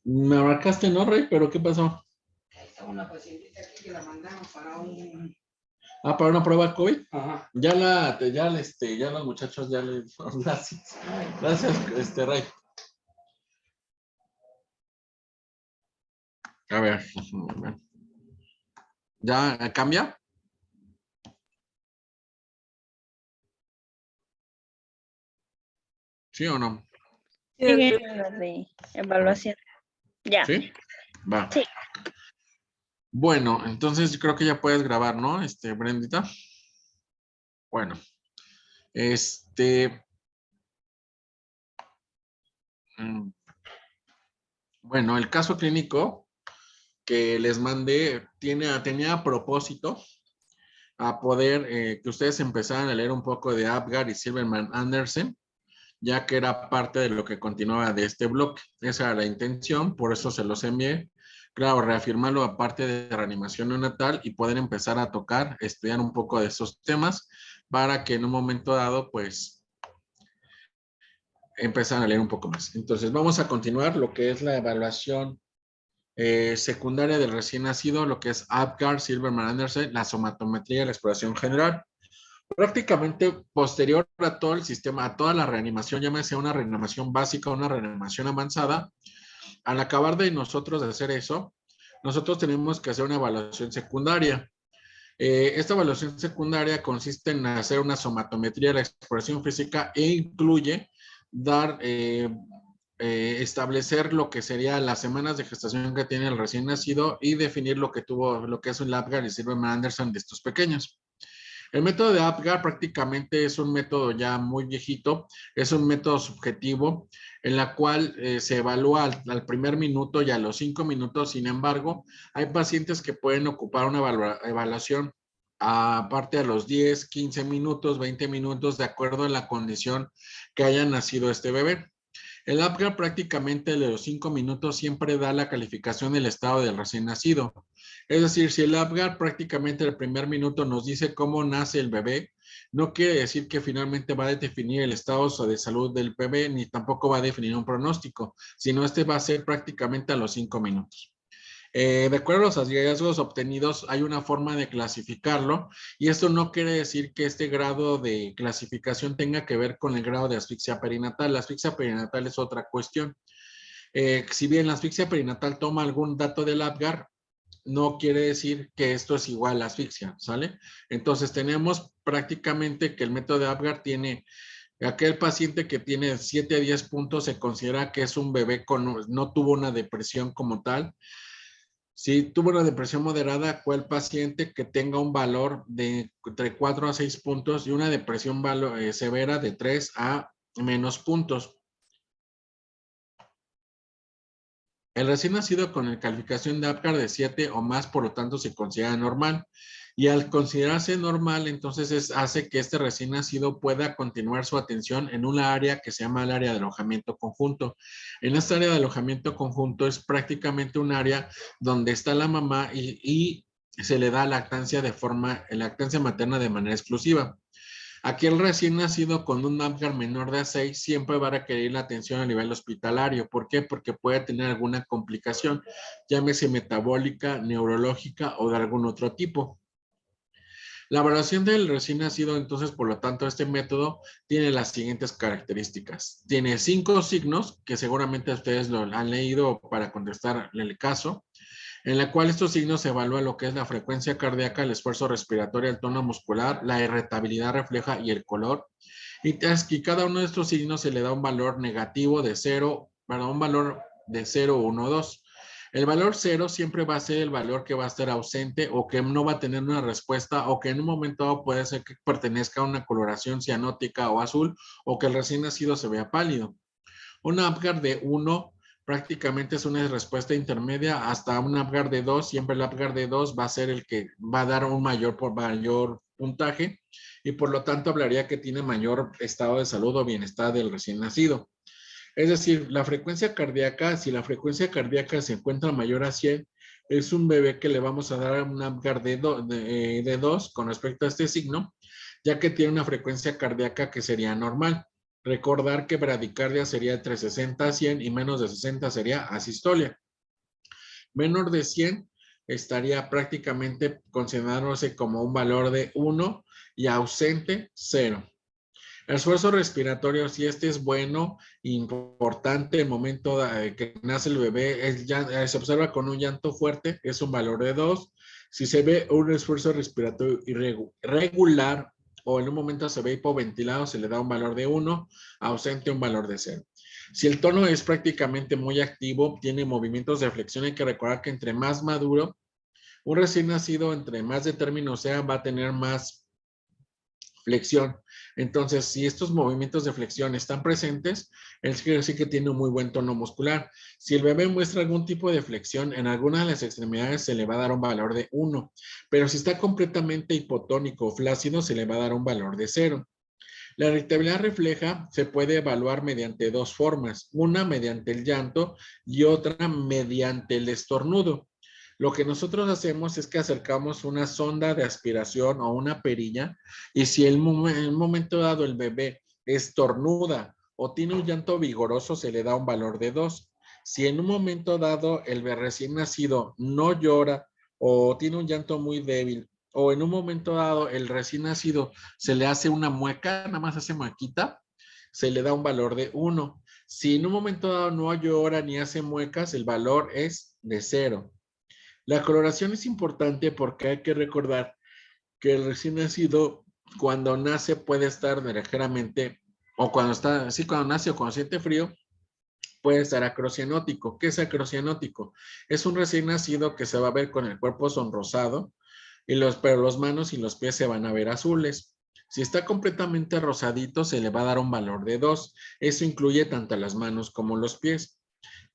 Me marcaste, ¿no, Rey? ¿Pero qué pasó? Ahí está una pacientita aquí que la mandaron para un... Ah, para una prueba COVID. Ajá. Ya los muchachos ya les... Gracias. Gracias, Rey. A ver. ¿Ya cambia? ¿Sí o no? Sigue la de evaluación. Ya. ¿Sí? Va. Sí. Bueno, entonces creo que ya puedes grabar, ¿no? Brendita. Bueno. Bueno, el caso clínico que les mandé tenía a propósito a poder que ustedes empezaran a leer un poco de Apgar y Silverman Andersen, ya que era parte de lo que continuaba de este bloque. Esa era la intención, por eso se los envié. Claro, reafirmarlo aparte de reanimación neonatal y poder empezar a tocar, estudiar un poco de esos temas para que en un momento dado, pues, empezaran a leer un poco más. Entonces, vamos a continuar lo que es la evaluación secundaria del recién nacido, lo que es Apgar, Silverman Andersen, la somatometría y la exploración general. Prácticamente posterior a todo el sistema, a toda la reanimación, llámese una reanimación básica o una reanimación avanzada, al acabar de nosotros de hacer eso, nosotros tenemos que hacer una evaluación secundaria. Esta evaluación secundaria consiste en hacer una somatometría de la exploración física e incluye dar, establecer lo que sería las semanas de gestación que tiene el recién nacido y definir lo que tuvo, lo que es un Apgar y Silverman Andersen de estos pequeños. El método de Apgar prácticamente es un método ya muy viejito, es un método subjetivo en la cual se evalúa al primer minuto y a los 5 minutos. Sin embargo, hay pacientes que pueden ocupar una evaluación aparte a los 10, 15 minutos, 20 minutos, de acuerdo a la condición que haya nacido este bebé. El Apgar prácticamente de los 5 minutos siempre da la calificación del estado del recién nacido. Es decir, si el Apgar prácticamente el primer minuto nos dice cómo nace el bebé, no quiere decir que finalmente va a definir el estado de salud del bebé, ni tampoco va a definir un pronóstico, sino va a ser prácticamente a los 5 minutos. De acuerdo a los hallazgos obtenidos, hay una forma de clasificarlo y esto no quiere decir que este grado de clasificación tenga que ver con el grado de asfixia perinatal. La asfixia perinatal es otra cuestión. Si bien la asfixia perinatal toma algún dato del Apgar, no quiere decir que esto es igual a asfixia, ¿sale? Entonces tenemos prácticamente que el método de Apgar tiene aquel paciente que tiene 7 a 10 puntos, se considera que es un bebé no tuvo una depresión como tal. Si tuvo una depresión moderada, fue el paciente que tenga un valor de entre 4 a 6 puntos y una depresión severa de 3 a menos puntos. El recién nacido con calificación de Apgar de 7 o más, por lo tanto, se considera normal. Y al considerarse normal, entonces hace que este recién nacido pueda continuar su atención en una área que se llama el área de alojamiento conjunto. En esta área de alojamiento conjunto es prácticamente un área donde está la mamá y se le da lactancia materna de manera exclusiva. Aquí el recién nacido con un Apgar menor de 6 siempre va a requerir la atención a nivel hospitalario. ¿Por qué? Porque puede tener alguna complicación, llámese metabólica, neurológica o de algún otro tipo. La evaluación del recién nacido, entonces, por lo tanto, este método tiene las siguientes características. Tiene 5 signos que seguramente ustedes lo han leído para contestar el caso, en la cual estos signos evalúan lo que es la frecuencia cardíaca, el esfuerzo respiratorio, el tono muscular, la irritabilidad refleja y el color. Y cada uno de estos signos se le da un valor negativo de 0, para un valor de 0, 1, 2. El valor 0 siempre va a ser el valor que va a estar ausente o que no va a tener una respuesta o que en un momento dado puede ser que pertenezca a una coloración cianótica o azul o que el recién nacido se vea pálido. Un Apgar de 1 prácticamente es una respuesta intermedia hasta un Apgar de 2. Siempre el Apgar de 2 va a ser el que va a dar un mayor puntaje y por lo tanto hablaría que tiene mayor estado de salud o bienestar del recién nacido. Es decir, la frecuencia cardíaca, si la frecuencia cardíaca se encuentra mayor a 100, es un bebé que le vamos a dar un Apgar de 2 con respecto a este signo, ya que tiene una frecuencia cardíaca que sería normal. Recordar que bradicardia sería entre 60 a 100 y menos de 60 sería asistolia. Menor de 100 estaría prácticamente considerándose como un valor de 1 y ausente 0. El esfuerzo respiratorio, si este es bueno, importante, el momento que nace el bebé, se observa con un llanto fuerte, es un valor de 2. Si se ve un esfuerzo respiratorio irregular o en un momento se ve hipoventilado, se le da un valor de 1, ausente un valor de 0. Si el tono es prácticamente muy activo, tiene movimientos de flexión, hay que recordar que entre más maduro, un recién nacido, entre más de término sea, va a tener más flexión. Entonces, si estos movimientos de flexión están presentes, es quiere decir que tiene un muy buen tono muscular. Si el bebé muestra algún tipo de flexión, en alguna de las extremidades se le va a dar un valor de 1, pero si está completamente hipotónico o flácido, se le va a dar un valor de 0. La irritabilidad refleja se puede evaluar mediante dos formas, una mediante el llanto y otra mediante el estornudo. Lo que nosotros hacemos es que acercamos una sonda de aspiración o una perilla y si en un momento dado el bebé estornuda o tiene un llanto vigoroso, se le da un valor de 2. Si en un momento dado el bebé recién nacido no llora o tiene un llanto muy débil o en un momento dado el recién nacido se le hace una mueca, nada más hace muequita, se le da un valor de 1. Si en un momento dado no llora ni hace muecas, el valor es de 0. La coloración es importante porque hay que recordar que el recién nacido, cuando nace, puede estar ligeramente, o cuando está, así cuando nace o cuando siente frío, puede estar acrocianótico. ¿Qué es acrocianótico? Es un recién nacido que se va a ver con el cuerpo sonrosado, pero las manos y los pies se van a ver azules. Si está completamente rosadito, se le va a dar un valor de 2. Eso incluye tanto las manos como los pies.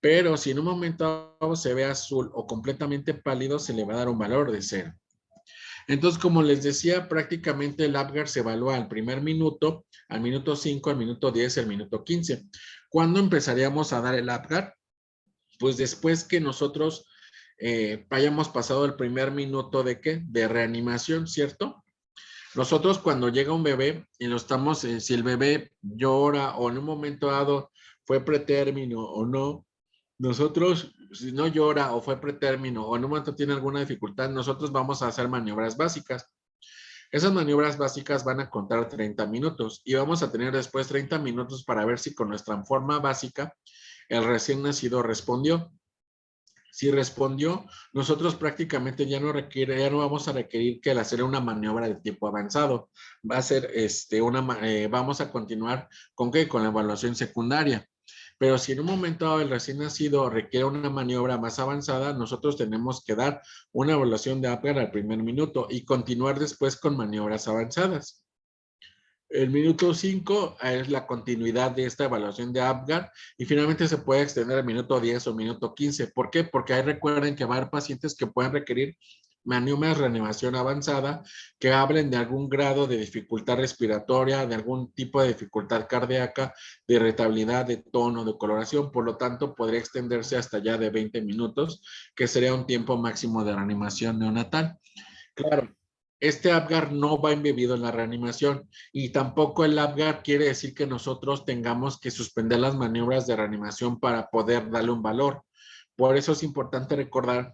Pero si en un momento se ve azul o completamente pálido, se le va a dar un valor de 0. Entonces, como les decía, prácticamente el Apgar se evalúa al primer minuto, al minuto 5, al minuto 10, al minuto 15. ¿Cuándo empezaríamos a dar el Apgar? Pues después que nosotros hayamos pasado el primer minuto de ¿qué? De reanimación, ¿cierto? Nosotros cuando llega un bebé y lo estamos, si el bebé llora o en un momento dado fue pretérmino o no, nosotros, si no llora o fue pretérmino o en un momento tiene alguna dificultad, nosotros vamos a hacer maniobras básicas. Esas maniobras básicas van a contar 30 minutos y vamos a tener después 30 minutos para ver si con nuestra forma básica el recién nacido respondió. Si respondió, nosotros prácticamente ya no vamos a requerir que el hacer una maniobra de tipo avanzado. Va a ser vamos a continuar con qué? Con la evaluación secundaria. Pero si en un momento dado el recién nacido requiere una maniobra más avanzada, nosotros tenemos que dar una evaluación de Apgar al primer minuto y continuar después con maniobras avanzadas. El minuto 5 es la continuidad de esta evaluación de Apgar y finalmente se puede extender al minuto 10 o minuto 15. ¿Por qué? Porque ahí recuerden que va a haber pacientes que pueden requerir maniobras de reanimación avanzada que hablen de algún grado de dificultad respiratoria, de algún tipo de dificultad cardíaca, de irritabilidad, de tono, de coloración. Por lo tanto, podría extenderse hasta ya de 20 minutos, que sería un tiempo máximo de reanimación neonatal. Claro, este Apgar no va embebido en la reanimación y tampoco el Apgar quiere decir que nosotros tengamos que suspender las maniobras de reanimación para poder darle un valor. Por eso es importante recordar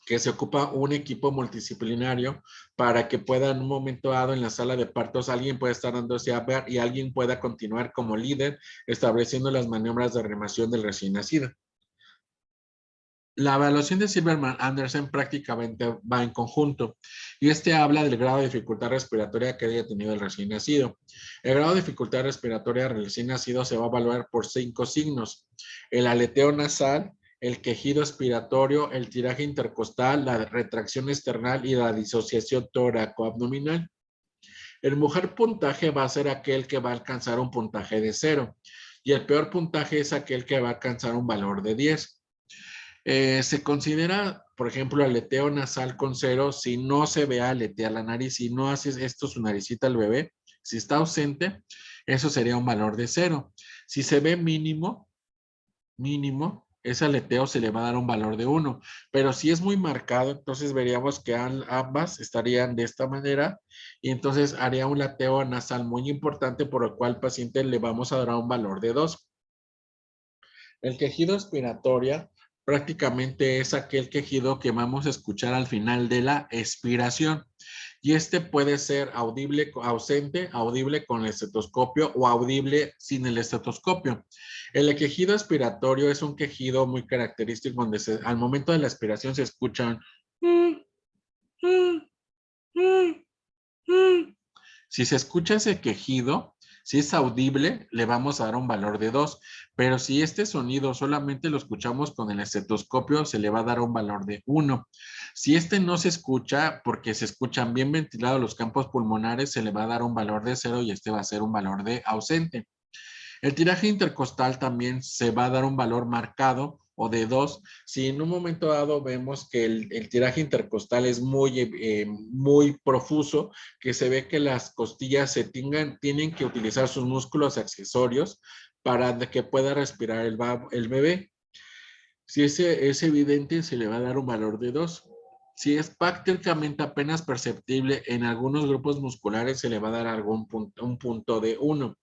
que se ocupa un equipo multidisciplinario para que pueda en un momento dado en la sala de partos alguien pueda estar dando ese Apgar y alguien pueda continuar como líder estableciendo las maniobras de reanimación del recién nacido. La evaluación de Silverman-Anderson prácticamente va en conjunto y habla del grado de dificultad respiratoria que haya tenido el recién nacido. El grado de dificultad respiratoria del recién nacido se va a evaluar por 5 signos: el aleteo nasal, el quejido expiratorio, el tiraje intercostal, la retracción external y la disociación tóraco-abdominal. El mejor puntaje va a ser aquel que va a alcanzar un puntaje de 0 y el peor puntaje es aquel que va a alcanzar un valor de 10. Se considera, por ejemplo, aleteo nasal con 0 si no se ve aletear la nariz, si no hace esto su naricita al bebé, si está ausente, eso sería un valor de 0. Si se ve mínimo, ese aleteo se le va a dar un valor de 1. Pero si es muy marcado, entonces veríamos que ambas estarían de esta manera y entonces haría un aleteo nasal muy importante por el cual al paciente le vamos a dar un valor de 2. El quejido expiratorio prácticamente es aquel quejido que vamos a escuchar al final de la expiración. Y este puede ser audible ausente, audible con el estetoscopio o audible sin el estetoscopio. El quejido expiratorio es un quejido muy característico donde al momento de la expiración se escuchan. Si se escucha ese quejido, si es audible, le vamos a dar un valor de 2, pero si este sonido solamente lo escuchamos con el estetoscopio, se le va a dar un valor de 1. Si este no se escucha, porque se escuchan bien ventilados los campos pulmonares, se le va a dar un valor de 0 y este va a ser un valor de ausente. El tiraje intercostal también se va a dar un valor marcado o de 2. Si en un momento dado vemos que el tiraje intercostal es muy profuso, que se ve que las costillas tienen que utilizar sus músculos accesorios para que pueda respirar el bebé. Si ese es evidente, se le va a dar un valor de 2. Si es prácticamente apenas perceptible en algunos grupos musculares, se le va a dar un punto de 1.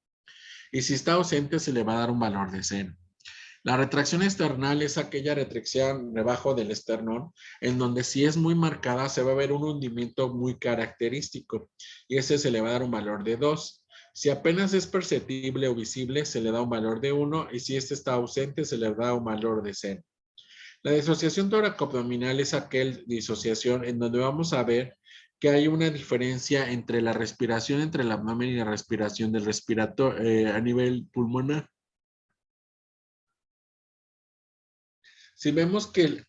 Y si está ausente, se le va a dar un valor de 0. La retracción esternal es aquella retracción debajo del esternón, en donde si es muy marcada, se va a ver un hundimiento muy característico. Y ese se le va a dar un valor de 2. Si apenas es perceptible o visible, se le da un valor de 1. Y si este está ausente, se le da un valor de 0. La disociación tóraco-abdominal es aquel disociación en donde vamos a ver que hay una diferencia entre la respiración entre el abdomen y la respiración del respirator a nivel pulmonar. Si vemos que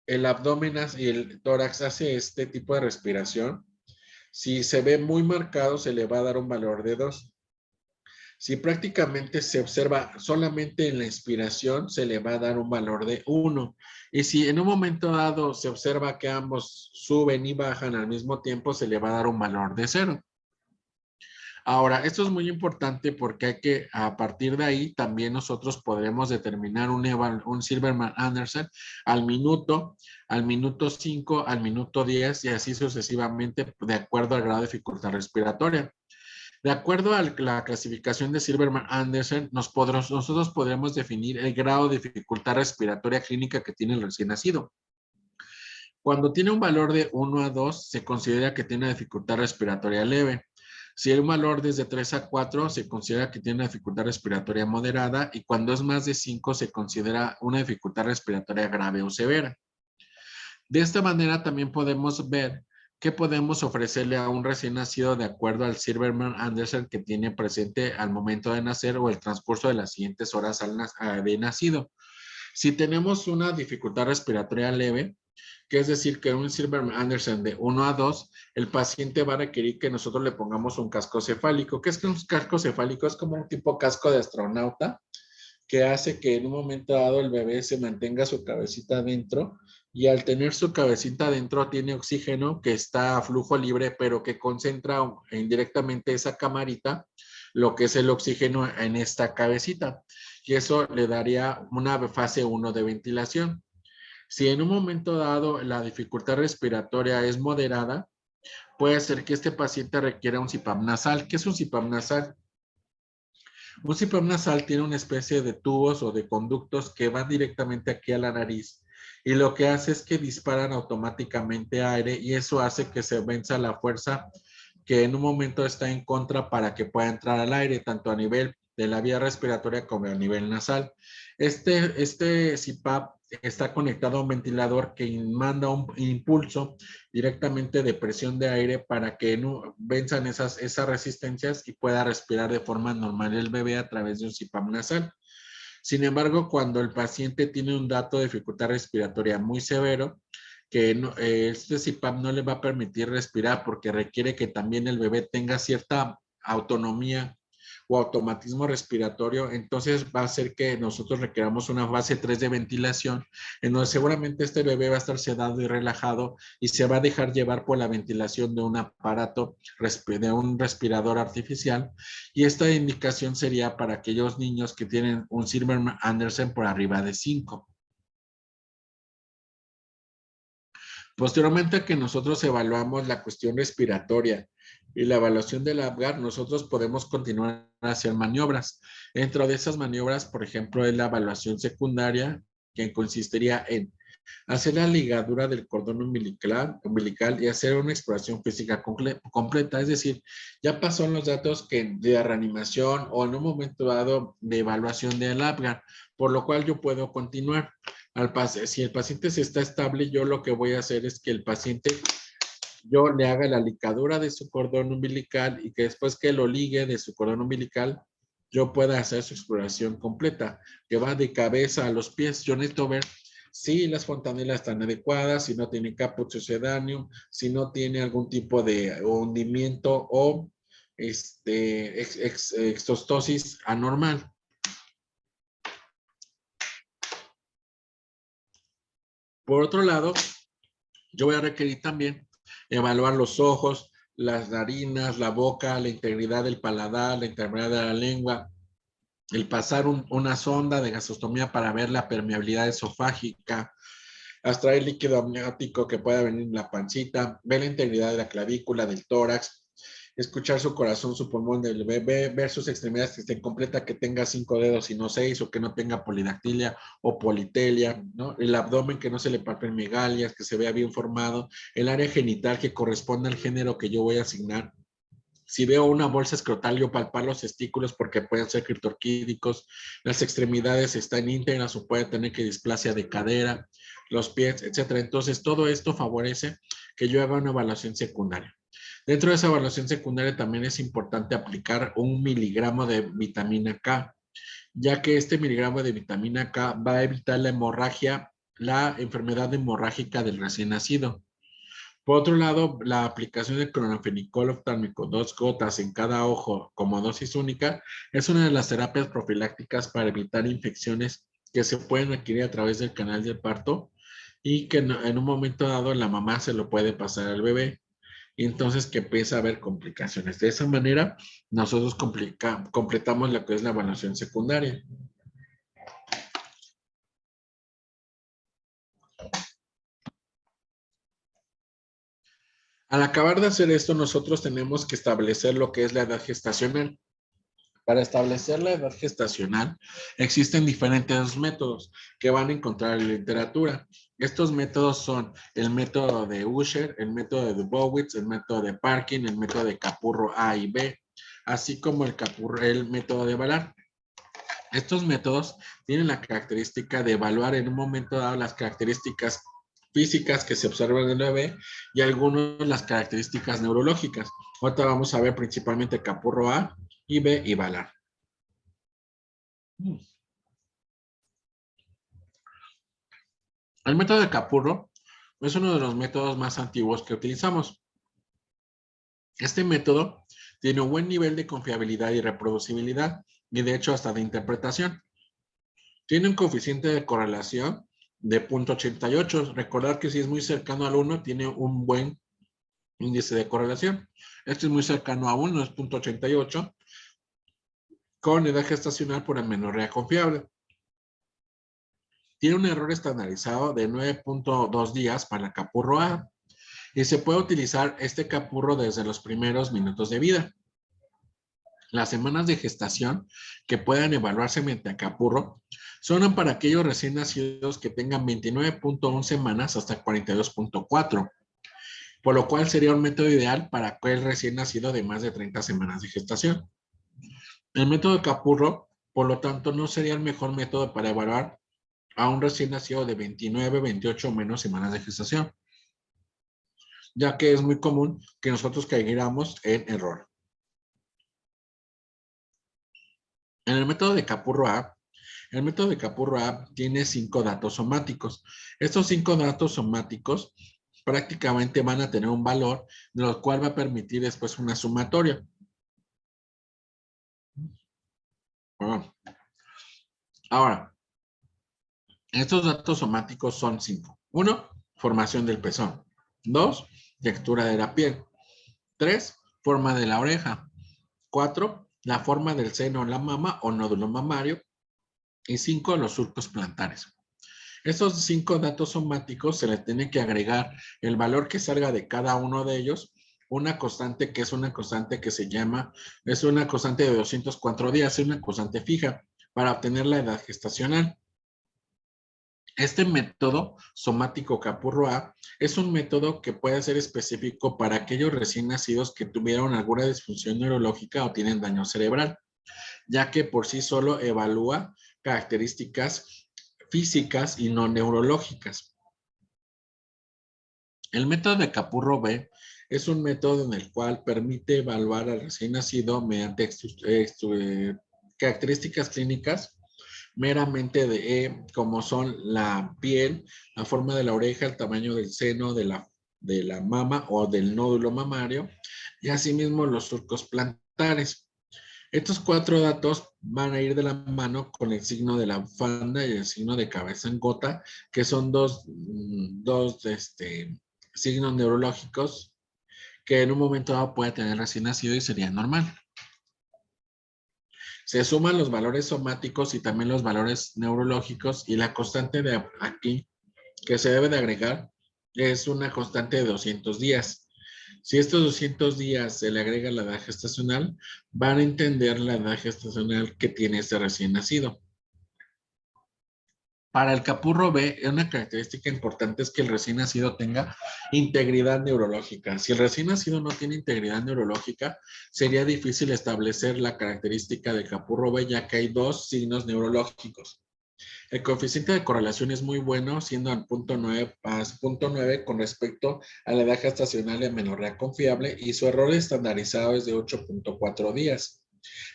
el abdomen y el tórax hace este tipo de respiración, si se ve muy marcado, se le va a dar un valor de 2. Si prácticamente se observa solamente en la inspiración, se le va a dar un valor de 1. Y si en un momento dado se observa que ambos suben y bajan al mismo tiempo, se le va a dar un valor de 0. Ahora, esto es muy importante porque a partir de ahí, también nosotros podremos determinar un Silberman-Andersen al minuto 5, al minuto 10 y así sucesivamente de acuerdo al grado de dificultad respiratoria. De acuerdo a la clasificación de Silberman-Andersen, nosotros podremos definir el grado de dificultad respiratoria clínica que tiene el recién nacido. Cuando tiene un valor de 1 a 2, se considera que tiene dificultad respiratoria leve. Si hay un valor desde 3 a 4, se considera que tiene una dificultad respiratoria moderada y cuando es más de 5, se considera una dificultad respiratoria grave o severa. De esta manera también podemos ver qué podemos ofrecerle a un recién nacido de acuerdo al Silberman-Andersen que tiene presente al momento de nacer o el transcurso de las siguientes horas de nacido. Si tenemos una dificultad respiratoria leve, que es decir, que un Silberman-Andersen de 1 a 2, el paciente va a requerir que nosotros le pongamos un casco cefálico. ¿Qué es que un casco cefálico? Es como un tipo casco de astronauta que hace que en un momento dado el bebé se mantenga su cabecita adentro y al tener su cabecita adentro tiene oxígeno que está a flujo libre, pero que concentra indirectamente esa camarita, lo que es el oxígeno en esta cabecita. Y eso le daría una fase 1 de ventilación. Si en un momento dado la dificultad respiratoria es moderada, puede ser que este paciente requiera un CPAP nasal. ¿Qué es un CPAP nasal? Un CPAP nasal tiene una especie de tubos o de conductos que van directamente aquí a la nariz y lo que hace es que disparan automáticamente aire y eso hace que se venza la fuerza que en un momento está en contra para que pueda entrar al aire, tanto a nivel de la vía respiratoria como a nivel nasal. Este CPAP está conectado a un ventilador que manda un impulso directamente de presión de aire para que venzan esas resistencias y pueda respirar de forma normal el bebé a través de un CPAP nasal. Sin embargo, cuando el paciente tiene un dato de dificultad respiratoria muy severo, que este CPAP no le va a permitir respirar porque requiere que también el bebé tenga cierta autonomía o automatismo respiratorio, entonces va a hacer que nosotros requeramos una fase 3 de ventilación, en donde seguramente este bebé va a estar sedado y relajado y se va a dejar llevar por la ventilación de un aparato, de un respirador artificial, y esta indicación sería para aquellos niños que tienen un Zimmermann-Andersen por arriba de 5. Posteriormente a que nosotros evaluamos la cuestión respiratoria y la evaluación del Apgar, nosotros podemos continuar a hacer maniobras. Dentro de esas maniobras, por ejemplo, es la evaluación secundaria, que consistiría en hacer la ligadura del cordón umbilical y hacer una exploración física completa. Es decir, ya pasó los datos de reanimación o en un momento dado de evaluación del Apgar, por lo cual yo puedo continuar. Si el paciente se está estable, yo lo que voy a hacer es que el paciente, yo le haga la ligadura de su cordón umbilical y que después que lo ligue de su cordón umbilical, yo pueda hacer su exploración completa, que va de cabeza a los pies. Yo necesito ver si las fontanelas están adecuadas, si no tiene caput sucedáneo, si no tiene algún tipo de hundimiento o exostosis anormal. Por otro lado, yo voy a requerir también evaluar los ojos, las narinas, la boca, la integridad del paladar, la integridad de la lengua, el pasar una sonda de gasostomía para ver la permeabilidad esofágica, extraer líquido amniótico que pueda venir en la pancita, ver la integridad de la clavícula, del tórax, escuchar su corazón, su pulmón del bebé, ver sus extremidades que estén completas, que tenga 5 dedos y no 6, o que no tenga polidactilia o politelia, ¿no? El abdomen, que no se le palpen megalias, que se vea bien formado, el área genital que corresponde al género que yo voy a asignar. Si veo una bolsa escrotal, yo palpar los testículos porque pueden ser criptorquídicos, las extremidades están íntegras o puede tener que displasia de cadera, los pies, etcétera. Entonces, todo esto favorece que yo haga una evaluación secundaria. Dentro de esa evaluación secundaria también es importante aplicar 1 miligramo de vitamina K, ya que este miligramo de vitamina K va a evitar la hemorragia, la enfermedad hemorrágica del recién nacido. Por otro lado, la aplicación de clorfenicol oftálmico, 2 gotas en cada ojo como dosis única, es una de las terapias profilácticas para evitar infecciones que se pueden adquirir a través del canal del parto y que en un momento dado la mamá se lo puede pasar al bebé. Y entonces que empieza a haber complicaciones. De esa manera, nosotros completamos lo que es la evaluación secundaria. Al acabar de hacer esto, nosotros tenemos que establecer lo que es la edad gestacional. Para establecer la edad gestacional, existen diferentes métodos que van a encontrar en la literatura. Estos métodos son el método de Usher, el método de Dubowitz, el método de Parkin, el método de Capurro A y B, así como el método de Ballard. Estos métodos tienen la característica de evaluar en un momento dado las características físicas que se observan en el bebé y algunas de las características neurológicas. Ahorita vamos a ver principalmente Capurro A y B y Ballard. El método de Capurro es uno de los métodos más antiguos que utilizamos. Este método tiene un buen nivel de confiabilidad y reproducibilidad, y de hecho hasta de interpretación. Tiene un coeficiente de correlación de 0.88. Recordar que si es muy cercano al 1, tiene un buen índice de correlación. Este es muy cercano a 1, es 0.88, con edad gestacional por amenorrea confiable. Tiene un error estandarizado de 9.2 días para Capurro A y se puede utilizar este Capurro desde los primeros minutos de vida. Las semanas de gestación que puedan evaluarse mediante Capurro son para aquellos recién nacidos que tengan 29.1 semanas hasta 42.4, por lo cual sería un método ideal para aquel recién nacido de más de 30 semanas de gestación. El método de Capurro, por lo tanto, no sería el mejor método para evaluar a un recién nacido de 29, 28 o menos semanas de gestación, ya que es muy común que nosotros caigamos en error. En el método de Capurro A, tiene 5 datos somáticos. Estos 5 datos somáticos prácticamente van a tener un valor, de lo cual va a permitir después una sumatoria. Bueno, ahora, estos datos somáticos son 5. 1, formación del pezón. 2, textura de la piel. 3, forma de la oreja. 4, la forma del seno en la mama o nódulo mamario. Y 5, los surcos plantares. Estos 5 datos somáticos se le tiene que agregar el valor que salga de cada uno de ellos, una constante que es una constante que se llama, es una constante de 204 días, es una constante fija para obtener la edad gestacional. Este método somático Capurro A es un método que puede ser específico para aquellos recién nacidos que tuvieron alguna disfunción neurológica o tienen daño cerebral, ya que por sí solo evalúa características físicas y no neurológicas. El método de Capurro B es un método en el cual permite evaluar al recién nacido mediante características clínicas meramente como son la piel, la forma de la oreja, el tamaño del seno, de la mama o del nódulo mamario y asimismo los surcos plantares. Estos 4 datos van a ir de la mano con el signo de la bufanda y el signo de cabeza en gota, que son dos signos neurológicos que en un momento dado puede tener recién nacido y sería normal. Se suman los valores somáticos y también los valores neurológicos y la constante de aquí que se debe de agregar es una constante de 200 días. Si estos 200 días se le agrega la edad gestacional, van a entender la edad gestacional que tiene este recién nacido. Para el Capurro B, una característica importante es que el recién nacido tenga integridad neurológica. Si el recién nacido no tiene integridad neurológica, sería difícil establecer la característica del Capurro B, ya que hay 2 signos neurológicos. El coeficiente de correlación es muy bueno, siendo al 0.9 con respecto a la edad gestacional y amenorrea confiable, y su error estandarizado es de 8.4 días.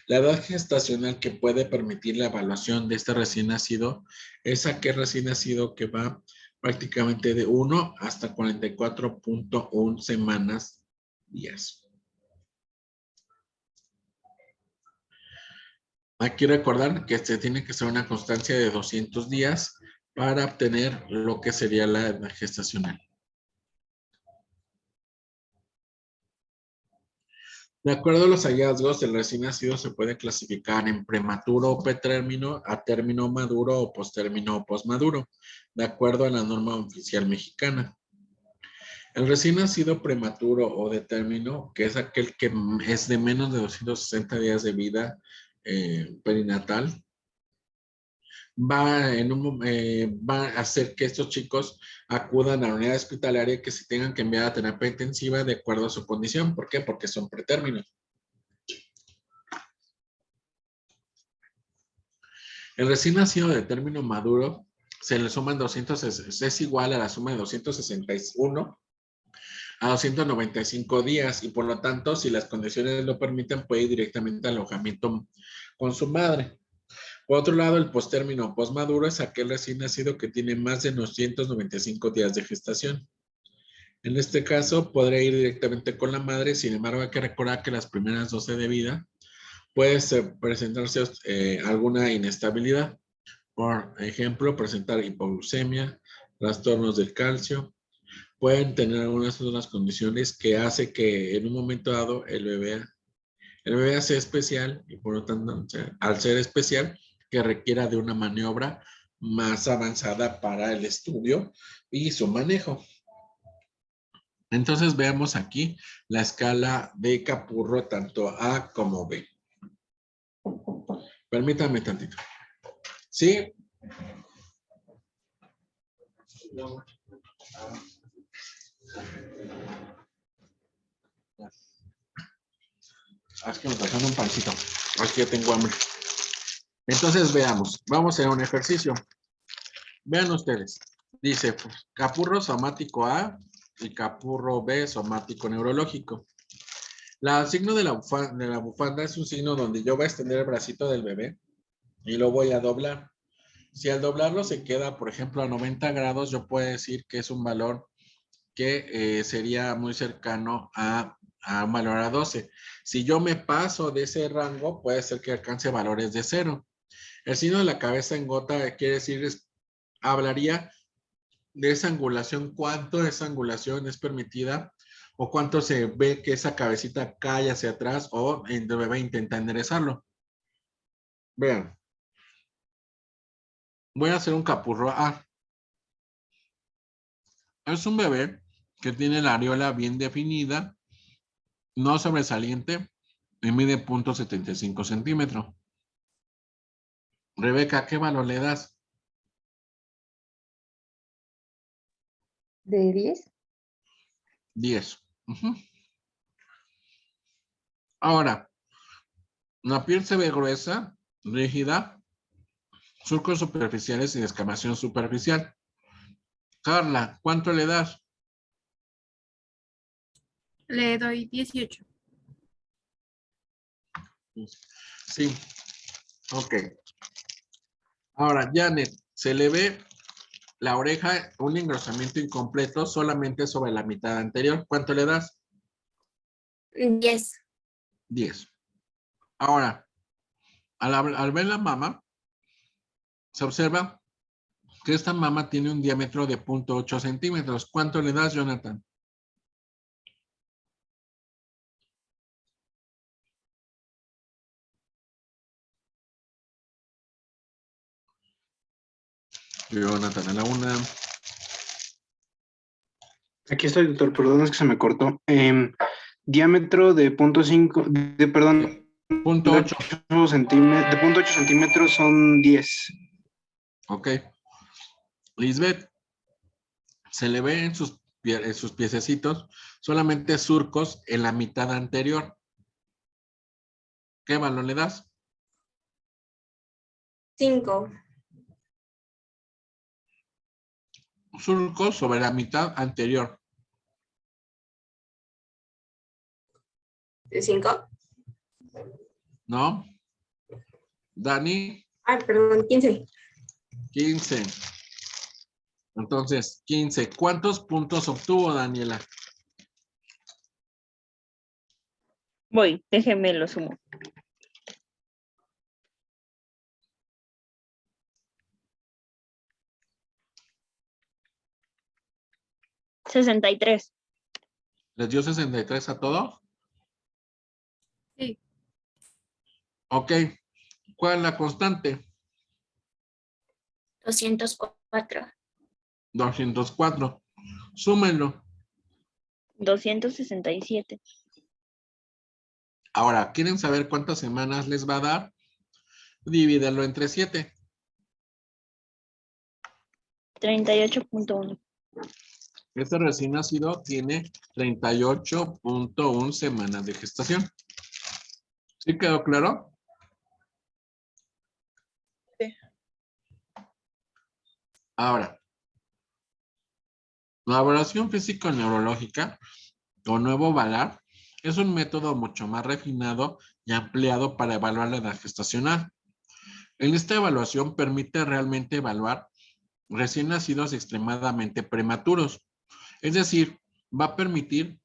La edad gestacional que puede permitir la evaluación de este recién nacido es aquel recién nacido que va prácticamente de 1 hasta 44.1 semanas, días. Aquí recordar que este tiene que ser una constancia de 200 días para obtener lo que sería la edad gestacional. De acuerdo a los hallazgos, el recién nacido se puede clasificar en prematuro o pretérmino, a término maduro o postérmino o posmaduro, de acuerdo a la norma oficial mexicana. El recién nacido prematuro o de término, que es aquel que es de menos de 260 días de vida perinatal, va a hacer que estos chicos acudan a la unidad hospitalaria y que se tengan que enviar a terapia intensiva de acuerdo a su condición. ¿Por qué? Porque son pretérminos. El recién nacido de término maduro se le suman 200, es igual a la suma de 261 a 295 días y por lo tanto, si las condiciones lo permiten, puede ir directamente al alojamiento con su madre. Por otro lado, el postérmino o posmaduro es aquel recién nacido que tiene más de 295 días de gestación. En este caso, podría ir directamente con la madre, sin embargo, hay que recordar que las primeras 12 de vida puede presentarse alguna inestabilidad. Por ejemplo, presentar hipoglucemia, trastornos del calcio. Pueden tener algunas otras condiciones que hace que en un momento dado el bebé sea especial y por lo tanto, al ser especial, que requiera de una maniobra más avanzada para el estudio y su manejo. Entonces veamos aquí la escala de Capurro, tanto A como B. Permítanme tantito. ¿Sí? Es que me está dando un pancito. Es que tengo hambre. Entonces veamos. Vamos a hacer un ejercicio. Vean ustedes. Dice Capurro somático A y Capurro B somático neurológico. El signo de la bufanda es un signo donde yo voy a extender el bracito del bebé y lo voy a doblar. Si al doblarlo se queda, por ejemplo, a 90 grados, yo puedo decir que es un valor que sería muy cercano a a un valor a 12. Si yo me paso de ese rango, puede ser que alcance valores de 0. El signo de la cabeza en gota quiere decir, hablaría de esa angulación, cuánto de esa angulación es permitida o cuánto se ve que esa cabecita cae hacia atrás o el bebé intenta enderezarlo. Vean. Voy a hacer un capurro A. Es un bebé que tiene la areola bien definida, no sobresaliente, y mide 0.75 centímetros. Rebeca, ¿qué valor le das? ¿De 10? 10. Ahora, la piel se ve gruesa, rígida, surcos superficiales y descamación superficial. Carla, ¿cuánto le das? Le doy 18. Sí. Ok. Ahora, Janet, se le ve la oreja, un engrosamiento incompleto solamente sobre la mitad anterior. ¿Cuánto le das? 10. 10. Ahora, al ver la mama, se observa que esta mama tiene un diámetro de 0.8 centímetros. ¿Cuánto le das, Jonathan? Jonathan, a la una. Aquí estoy, doctor, perdón, es que se me cortó. Diámetro de 0.5, perdón, 0.8. de 0.8 centímetros son 10. Ok. Lisbeth, se le ve en sus piececitos solamente surcos en la mitad anterior. ¿Qué valor le das? 5. Surcos sobre la mitad anterior. ¿De 5? ¿No? Dani, Ay, perdón, 15. 15. Entonces, 15. ¿Cuántos puntos obtuvo Daniela? Voy, déjeme lo sumo. 63. ¿Les dio 63 a todos? Sí. Ok. ¿Cuál es la constante? 204. 204. Súmenlo. 267. Ahora, ¿quieren saber cuántas semanas les va a dar? Divídelo entre 7. 38.1. Este recién nacido tiene 38.1 semanas de gestación. ¿Sí quedó claro? Sí. Ahora, la evaluación físico-neurológica o nuevo VALAR es un método mucho más refinado y ampliado para evaluar la edad gestacional. En esta evaluación permite realmente evaluar recién nacidos extremadamente prematuros. Es decir, va a permitir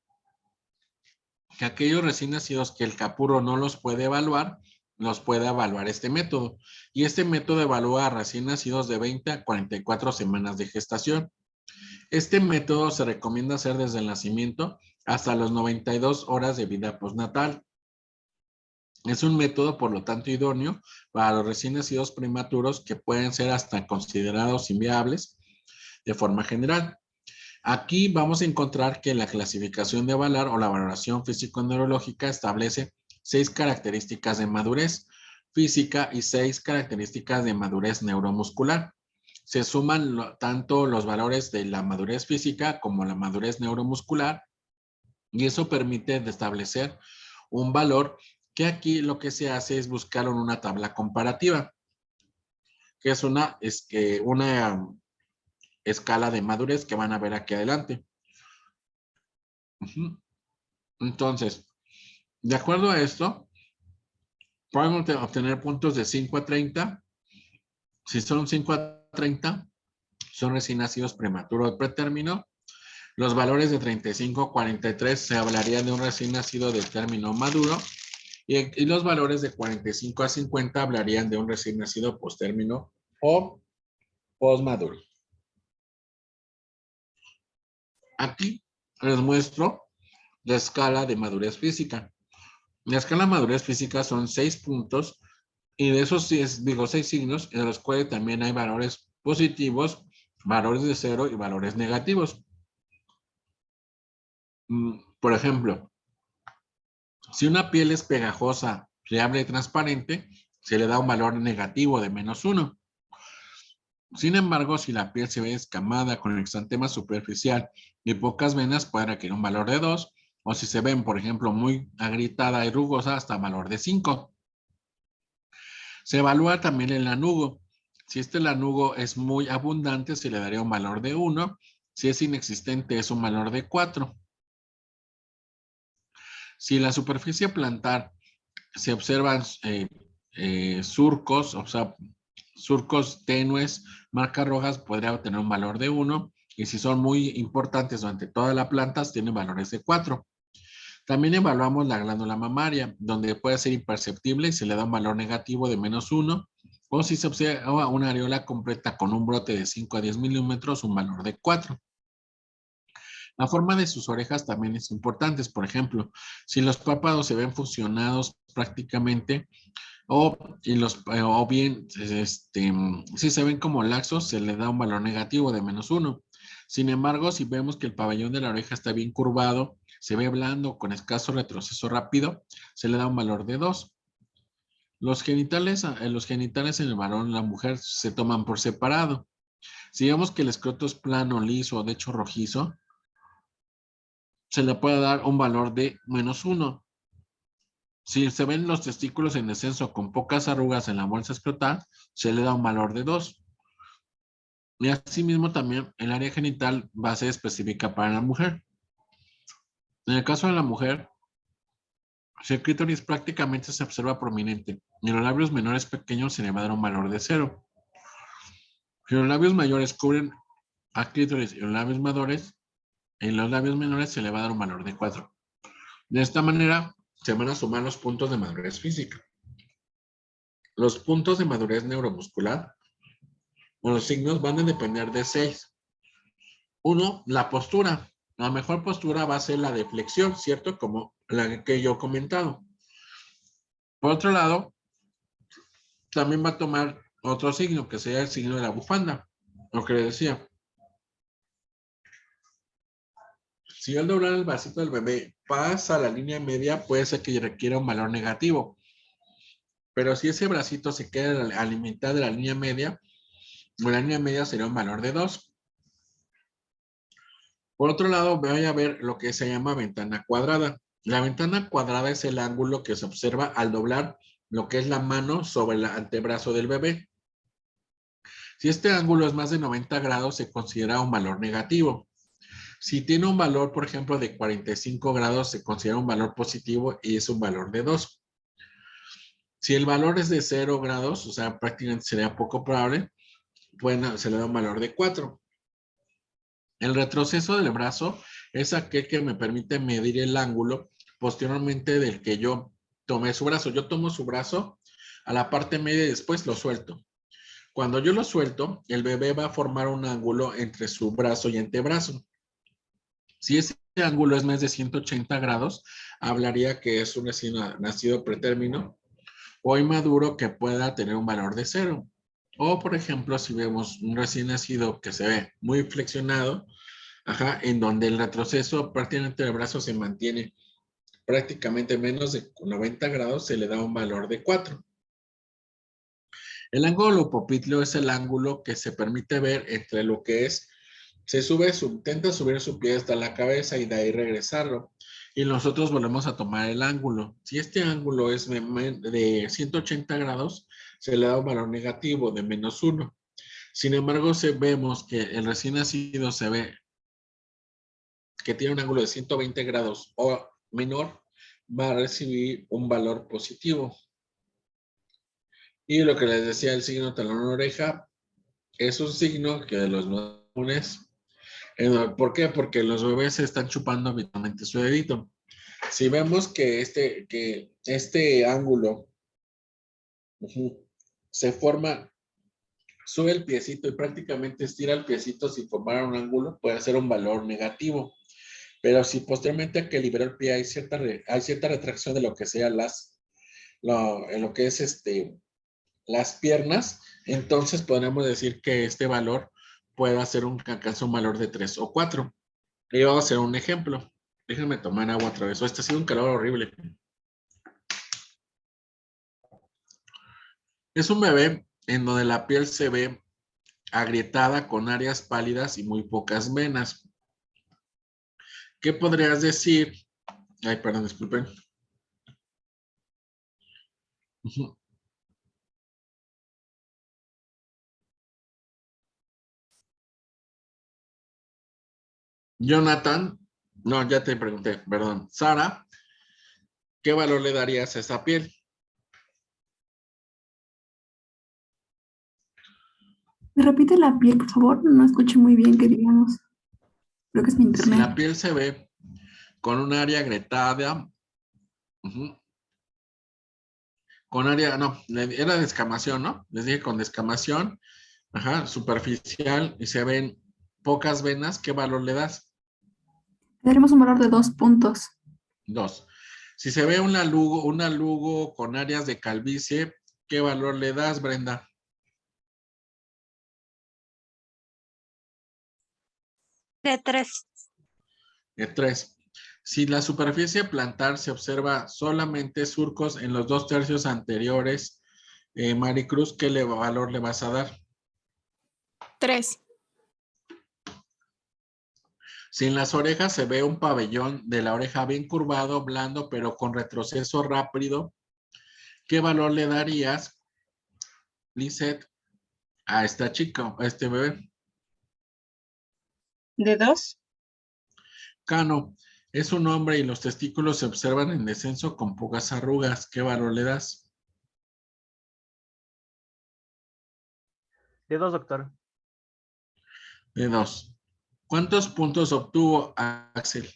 que aquellos recién nacidos que el capurro no los puede evaluar, los pueda evaluar este método. Y este método evalúa a recién nacidos de 20 a 44 semanas de gestación. Este método se recomienda hacer desde el nacimiento hasta las 92 horas de vida postnatal. Es un método, por lo tanto, idóneo para los recién nacidos prematuros que pueden ser hasta considerados inviables de forma general. Aquí vamos a encontrar que la clasificación de VALAR o la valoración físico-neurológica establece 6 características de madurez física y 6 características de madurez neuromuscular. Se suman tanto los valores de la madurez física como la madurez neuromuscular y eso permite establecer un valor que aquí lo que se hace es buscar en una tabla comparativa, que es una escala de madurez que van a ver aquí adelante. Entonces, de acuerdo a esto, podemos obtener puntos de 5 a 30. Si son 5 a 30, son recién nacidos prematuros pretérmino. Los valores de 35 a 43 se hablaría de un recién nacido de término maduro y los valores de 45 a 50 hablarían de un recién nacido postérmino o postmaduro. Aquí les muestro la escala de madurez física. La escala de madurez física son 6 puntos y de esos 6 signos, en los cuales también hay valores positivos, valores de 0 y valores negativos. Por ejemplo, si una piel es pegajosa, friable y transparente, se le da un valor negativo de -1. Sin embargo, si la piel se ve escamada con el exantema superficial y pocas venas, puede adquirir un valor de 2, o si se ven, por ejemplo, muy agrietada y rugosa, hasta valor de 5. Se evalúa también el lanugo. Si este lanugo es muy abundante, se le daría un valor de 1. Si es inexistente, es un valor de 4. Si la superficie plantar se observan surcos, o sea, surcos tenues, marcas rojas, podría obtener un valor de 1. Y si son muy importantes durante toda la planta, tienen valores de 4. También evaluamos la glándula mamaria, donde puede ser imperceptible y se le da un valor negativo de -1. O si se observa una areola completa con un brote de 5 a 10 milímetros, un valor de 4. La forma de sus orejas también es importante. Por ejemplo, si los párpados se ven fusionados prácticamente o bien si se ven como laxos, se le da un valor negativo de -1. Sin embargo, si vemos que el pabellón de la oreja está bien curvado, se ve blando con escaso retroceso rápido, se le da un valor de 2. Los genitales en el varón y la mujer se toman por separado. Si vemos que el escroto es plano, liso o de hecho rojizo, se le puede dar un valor de -1. Si se ven los testículos en descenso con pocas arrugas en la bolsa escrotal, se le da un valor de 2. Y asimismo también el área genital va a ser específica para la mujer. En el caso de la mujer, si el clítoris prácticamente se observa prominente y los labios menores pequeños, se le va a dar un valor de 0. Si los labios mayores cubren a clítoris y los labios mayores, en los labios menores se le va a dar un valor de 4. De esta manera se van a sumar los puntos de madurez física. Los puntos de madurez neuromuscular o los signos van a depender de 6. 1, la postura. La mejor postura va a ser la de flexión, ¿cierto? Como la que yo he comentado. Por otro lado, también va a tomar otro signo, que sería el signo de la bufanda, lo que le decía. Si al doblar el vasito del bebé pasa la línea media, puede ser que requiera un valor negativo. Pero si ese bracito se queda a la mitad de la línea media, la línea media sería un valor de 2. Por otro lado, voy a ver lo que se llama ventana cuadrada. La ventana cuadrada es el ángulo que se observa al doblar lo que es la mano sobre el antebrazo del bebé. Si este ángulo es más de 90 grados, se considera un valor negativo. Si tiene un valor, por ejemplo, de 45 grados, se considera un valor positivo y es un valor de 2. Si el valor es de 0 grados, o sea, prácticamente sería poco probable, bueno, se le da un valor de 4. El retroceso del brazo es aquel que me permite medir el ángulo posteriormente del que yo tomé su brazo. Yo tomo su brazo a la parte media y después lo suelto. Cuando yo lo suelto, el bebé va a formar un ángulo entre su brazo y antebrazo. Si ese ángulo es más de 180 grados, hablaría que es un recién nacido pretérmino o inmaduro que pueda tener un valor de 0. O, por ejemplo, si vemos un recién nacido que se ve muy flexionado, en donde el retroceso prácticamente del brazo se mantiene prácticamente menos de 90 grados, se le da un valor de 4. El ángulo popliteo es el ángulo que se permite ver entre lo que es, intenta subir su pie hasta la cabeza y de ahí regresarlo. Y nosotros volvemos a tomar el ángulo. Si este ángulo es de 180 grados, se le da un valor negativo de -1. Sin embargo, vemos que el recién nacido se ve que tiene un ángulo de 120 grados o menor, va a recibir un valor positivo. Y lo que les decía, el signo talón-oreja es un signo que de los más comunes ¿Por qué? Porque los bebés se están chupando habitualmente su dedito. Si vemos que este ángulo se forma, sube el piecito y prácticamente estira el piecito sin formar un ángulo, puede ser un valor negativo. Pero si posteriormente a que liberó el pie hay cierta retracción de lo que sea lo que es las piernas, entonces podemos decir que este valor puede ser acaso un valor de 3 o 4. Y vamos a hacer un ejemplo. Déjenme tomar agua otra vez. Este ha sido un calor horrible. Es un bebé en donde la piel se ve agrietada con áreas pálidas y muy pocas venas. ¿Qué podrías decir? Ay, perdón, disculpen. Jonathan, no, ya te pregunté, perdón. Sara, ¿qué valor le darías a esa piel? ¿Me repite la piel, por favor? No escuché muy bien que digamos. Creo que es mi Si internet. la piel se ve con un área agrietada, con área, no, era descamación, ¿no? Les dije con descamación, superficial, y se ven pocas venas, ¿qué valor le das? Daremos un valor de 2 puntos. 2. Si se ve un lugo con áreas de calvicie, ¿qué valor le das, Brenda? De 3. De 3. Si la superficie plantar se observa solamente surcos en los 2/3 anteriores, Maricruz, ¿qué valor le vas a dar? 3. Si en las orejas se ve un pabellón de la oreja bien curvado, blando, pero con retroceso rápido, ¿qué valor le darías, Lizeth, a esta chica, a este bebé? ¿De 2? Cano, es un hombre y los testículos se observan en descenso con pocas arrugas. ¿Qué valor le das? De 2, doctor. De 2. ¿Cuántos puntos obtuvo Axel?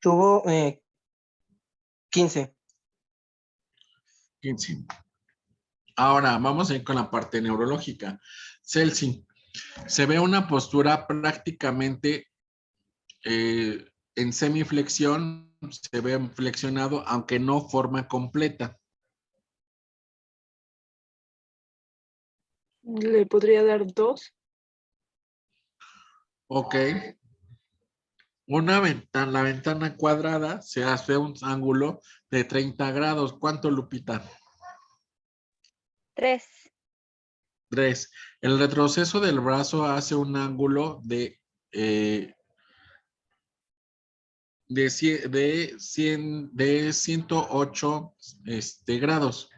Tuvo 15. 15. Ahora vamos a ir con la parte neurológica. Celsi, se ve una postura prácticamente en semiflexión, se ve flexionado, aunque no forma completa. Le podría dar 2. Ok. La ventana cuadrada se hace un ángulo de 30 grados. ¿Cuánto, Lupita? 3. 3. El retroceso del brazo hace un ángulo de 108 grados.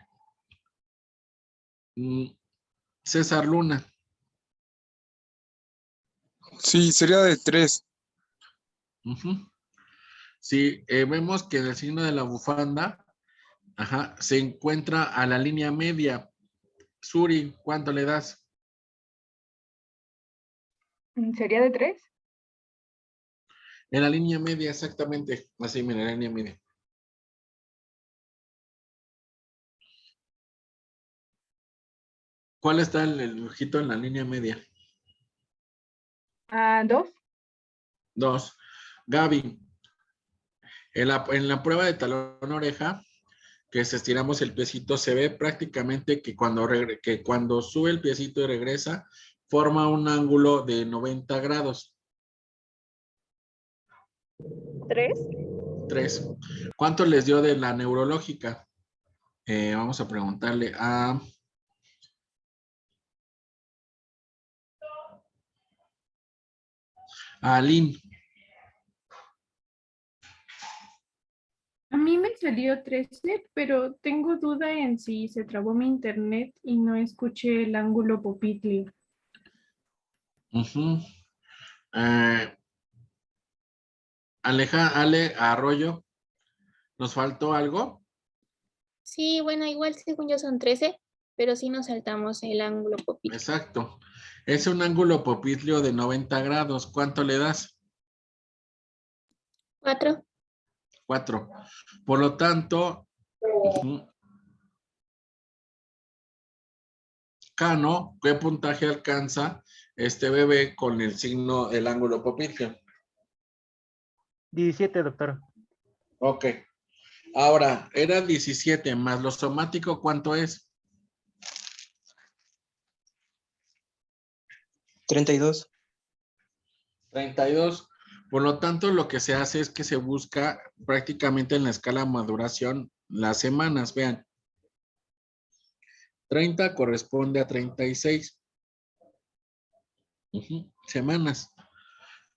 César Luna. Sí, sería de 3. Sí, vemos que en el signo de la bufanda, se encuentra a la línea media. Suri, ¿cuánto le das? ¿Sería de 3? En la línea media, exactamente. Así, mira, en la línea media. ¿Cuál está el ojito en la línea media? 2. 2. Gaby, en la prueba de talón oreja, que si estiramos el piecito, se ve prácticamente que cuando sube el piecito y regresa, forma un ángulo de 90 grados. 3. 3. ¿Cuánto les dio de la neurológica? Vamos a preguntarle a Aline. A mí me salió 13, pero tengo duda en si se trabó mi internet y no escuché el ángulo popitlio. Ale Arroyo, ¿nos faltó algo? Sí, bueno, igual según yo son 13, pero sí nos saltamos el ángulo popitlio. Exacto. Es un ángulo popliteo de 90 grados. ¿Cuánto le das? 4. 4. Por lo tanto, Cano, ¿qué puntaje alcanza este bebé con el signo del ángulo popliteo? 17, doctor. Ok. Ahora, era 17 más lo somático, ¿cuánto es? 32. 32. Por lo tanto, lo que se hace es que se busca prácticamente en la escala de maduración las semanas. Vean. 30 corresponde a 36 semanas.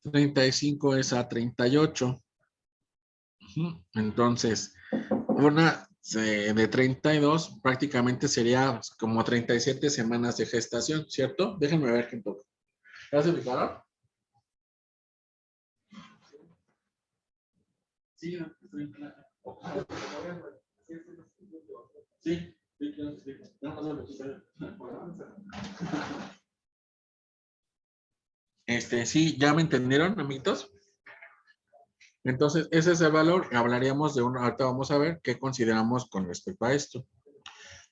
35 es a 38. Entonces, una de 32 prácticamente sería como 37 semanas de gestación, ¿cierto? Déjenme ver qué toca. ¿Ya se fijaron? Sí, sí. Sí, ¿ya me entendieron, amiguitos? Entonces, ese es el valor. Hablaríamos de uno. Ahorita vamos a ver qué consideramos con respecto a esto.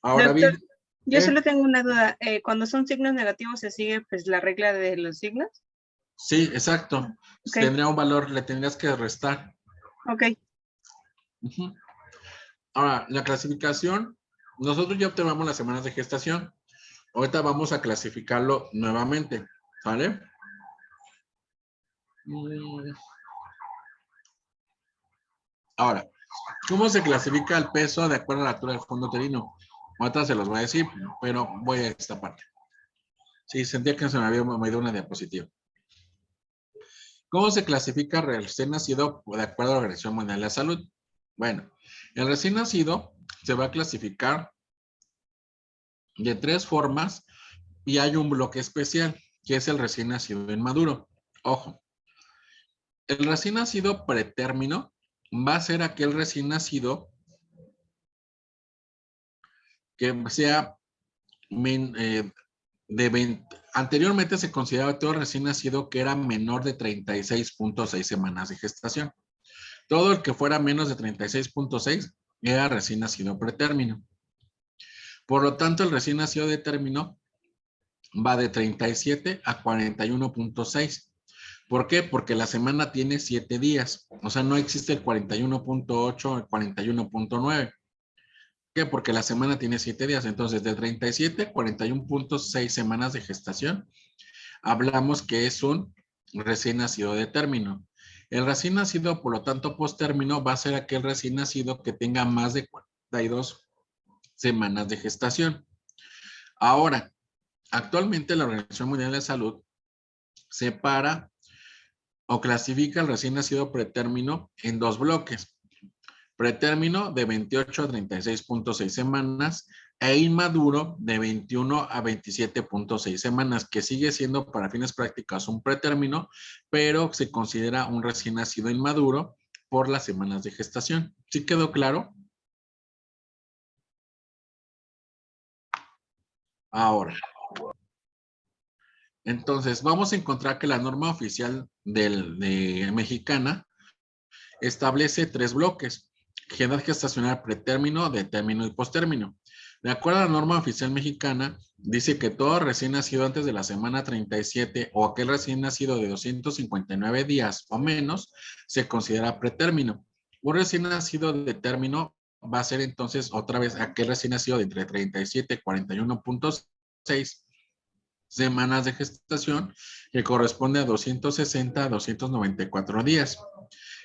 Ahora Doctor, bien. yo solo tengo una duda. Cuando son signos negativos, ¿se sigue pues la regla de los signos? Sí, exacto. Okay. Tendría un valor, le tendrías que restar. Ok. Ahora, la clasificación, nosotros ya obtenemos las semanas de gestación. Ahorita vamos a clasificarlo nuevamente, ¿vale? Ahora, ¿cómo se clasifica el peso de acuerdo a la altura del fondo uterino? Ahorita se los voy a decir, pero voy a esta parte. Sí, sentía que se me había movido una diapositiva. ¿Cómo se clasifica el recién nacido de acuerdo a la Organización Mundial de la Salud? Bueno, el recién nacido se va a clasificar de 3 formas y hay un bloque especial, que es el recién nacido inmaduro. Ojo, el recién nacido pretérmino va a ser aquel recién nacido que sea anteriormente se consideraba todo recién nacido que era menor de 36.6 semanas de gestación. Todo el que fuera menos de 36.6 era recién nacido pretérmino. Por lo tanto, el recién nacido de término va de 37 a 41.6. ¿Por qué? Porque la semana tiene 7 días. O sea, no existe el 41.8, el 41.9. ¿Qué? Porque la semana tiene 7 días. Entonces, de 37 a 41.6 semanas de gestación, hablamos que es un recién nacido de término. El recién nacido, por lo tanto, postérmino, va a ser aquel recién nacido que tenga más de 42 semanas de gestación. Ahora, actualmente la Organización Mundial de la Salud separa o clasifica el recién nacido pretérmino en 2 bloques. Pretérmino de 28 a 36.6 semanas e inmaduro de 21 a 27.6 semanas, que sigue siendo para fines prácticos un pretérmino, pero se considera un recién nacido inmaduro por las semanas de gestación. ¿Sí quedó claro? Ahora, entonces vamos a encontrar que la norma oficial de mexicana establece 3 bloques: edad gestacional pretérmino, detérmino y postérmino. De acuerdo a la norma oficial mexicana, dice que todo recién nacido antes de la semana 37 o aquel recién nacido de 259 días o menos se considera pretérmino. Un recién nacido de término va a ser entonces otra vez aquel recién nacido de entre 37 y 41.6 semanas de gestación, que corresponde a 260 a 294 días.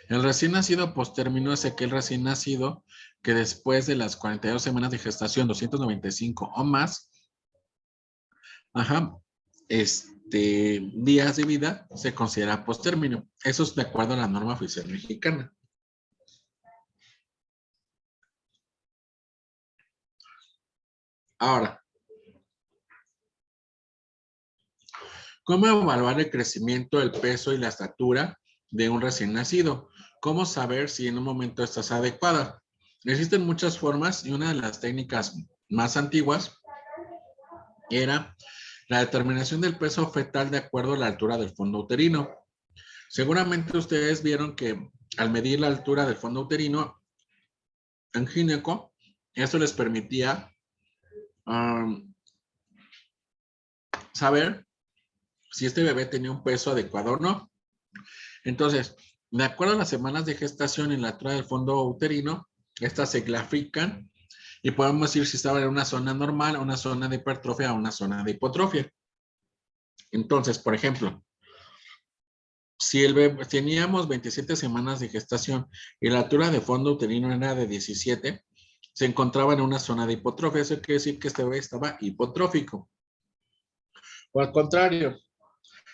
El recién nacido postérmino es aquel recién nacido que después de las 42 semanas de gestación, 295 o más, días de vida, se considera postérmino. Eso es de acuerdo a la norma oficial mexicana. Ahora, ¿cómo evaluar el crecimiento, el peso y la estatura de un recién nacido? ¿Cómo saber si en un momento estás adecuada? Existen muchas formas y una de las técnicas más antiguas era La determinación del peso fetal de acuerdo a la altura del fondo uterino. Seguramente ustedes vieron que al medir la altura del fondo uterino en gineco, eso les permitía saber si este bebé tenía un peso adecuado o no. Entonces, de acuerdo a las semanas de gestación en la altura del fondo uterino, estas se grafican y podemos decir si estaba en una zona normal, una zona de hipertrofia o una zona de hipotrofia. Entonces, por ejemplo, si el bebé, teníamos 27 semanas de gestación y la altura de fondo uterino era de 17, se encontraba en una zona de hipotrofia. Eso quiere decir que este bebé estaba hipotrófico. O al contrario,